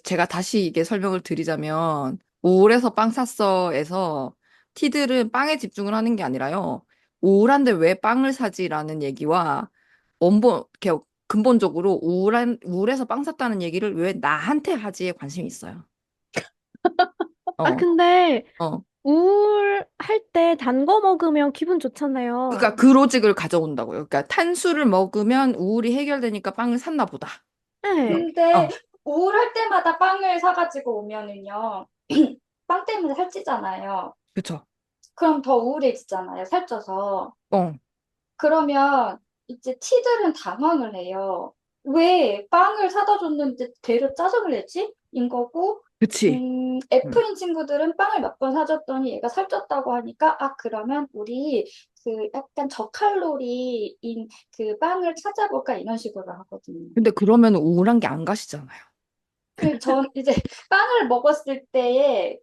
제가 다시 이게 설명을 드리자면, 우울해서 빵 샀어에서 티들은 빵에 집중을 하는 게 아니라요. 우울한데 왜 빵을 사지라는 얘기와 이렇게 근본적으로 우울해서 빵 샀다는 얘기를 왜 나한테 하지에 관심이 있어요. 어, 근데, 어. 우울할 때 단 거 먹으면 기분 좋잖아요. 그러니까 그 로직을 가져온다고요. 그러니까 탄수를 먹으면 우울이 해결되니까 빵을 샀나 보다. 네. 이렇게. 근데 우울할 때마다 빵을 사가지고 오면은요. 빵 때문에 살찌잖아요. 그쵸. 그럼 더 우울해지잖아요. 살쪄서. 어, 그러면 이제 티들은 당황을 해요. 왜 빵을 사다 줬는데 되려 짜증을 내지? 인 거고, 그치. 음. F인 친구들은 빵을 몇 번 사줬더니 얘가 살쪘다고 하니까, 아, 그러면 우리 그 약간 저칼로리인 그 빵을 찾아볼까? 이런 식으로 하거든요. 근데 그러면 우울한 게 안 가시잖아요. 전 이제 빵을 먹었을 때에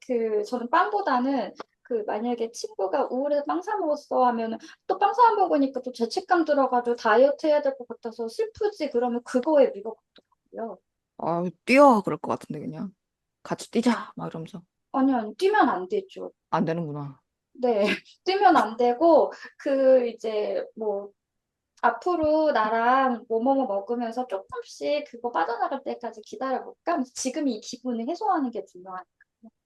저는 빵보다는 만약에 친구가 우울해서 빵 사 먹었어 하면은 또 빵 사 먹으니까 또 죄책감 들어가지고 다이어트 해야 될 것 같아서 슬프지 그러면 그거에 위로 가더라고요. 뛰어. 그럴 것 같은데, 그냥. 같이 뛰자. 막 이러면서. 아니, 뛰면 안 되죠. 안 되는구나. 네, 뛰면 안 되고, 이제 뭐, 앞으로 나랑 뭐뭐뭐 먹으면서 조금씩 그거 빠져나갈 때까지 기다려볼까? 지금 이 기분을 해소하는 게 중요하니까.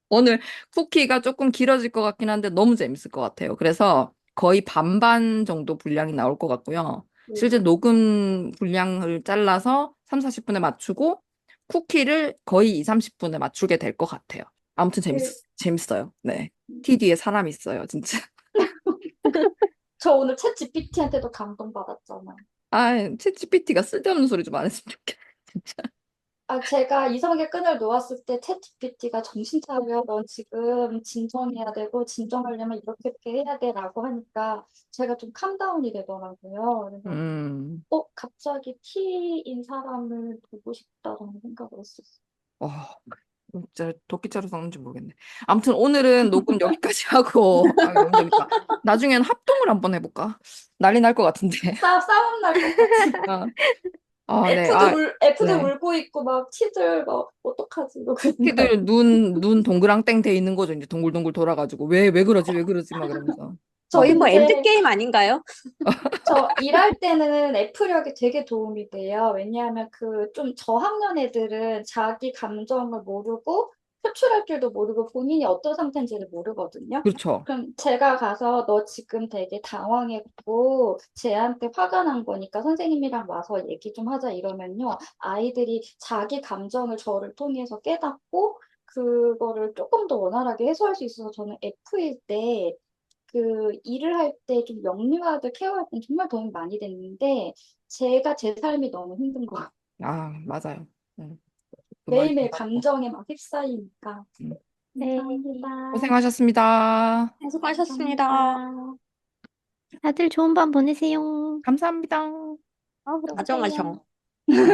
오늘 쿠키가 조금 길어질 것 같긴 한데 너무 재밌을 것 같아요. 그래서 거의 반반 정도 분량이 나올 것 같고요. 실제 녹음 분량을 잘라서 3, 40분에 맞추고 쿠키를 거의 2, 30분에 맞추게 될 것 같아요. 아무튼 그, 재밌어요. 네. T 뒤에 사람이 있어요, 진짜. 저 오늘 챗 GPT한테도 감동받았잖아요. 아, 챗GPT가 쓸데없는 소리 좀 안 했으면 좋겠다, 진짜. 제가 이성의 끈을 놓았을 때 챗 GPT가 정신 차려. 넌 지금 진정해야 되고, 진정하려면 이렇게 해야 돼. 라고 하니까 제가 좀 캄다운이 되더라고요. 그래서, 음. 갑자기 T인 사람을 보고 싶다라는 생각을 했었어요. 와, 진짜 도끼자루 썩는지 모르겠네. 아무튼 오늘은 녹음 여기까지 하고, 아, 너무 재밌다. 나중엔 합동을 한번 해볼까? 난리 날 것 같은데. 싸움 날 것 같은. 아, 네. 아, F들 네. 울고 있고, 막, T들 막, 어떡하지? 이러고 있는데. 키들 눈 동그랑땡 돼 있는 거죠. 이제 동글동글 돌아가지고. 왜 그러지? 왜 그러지? 막 이러면서. 저 거의 뭐 근데 엔드게임 아닌가요? 저 일할 때는 F력이 되게 도움이 돼요. 왜냐하면 좀 저학년 애들은 자기 감정을 모르고 표출할 줄도 모르고 본인이 어떤 상태인지를 모르거든요. 그렇죠. 그럼 제가 가서 너 지금 되게 당황했고 쟤한테 화가 난 거니까 선생님이랑 와서 얘기 좀 하자 이러면요. 아이들이 자기 감정을 저를 통해서 깨닫고 그거를 조금 더 원활하게 해소할 수 있어서 저는 F일 때 일을 할 때 좀 영유아들 케어할 때 정말 도움이 많이 됐는데, 제가 제 삶이 너무 힘든 거예요. 아, 맞아요. 그 말 좀 매일매일 맞고. 감정에 막 휩싸이니까. 음. 네. 감사합니다. 고생하셨습니다. 수고하셨습니다. 감사합니다. 다들 좋은 밤 보내세요. 감사합니다. 아우, 또 다정하셔. 보세요.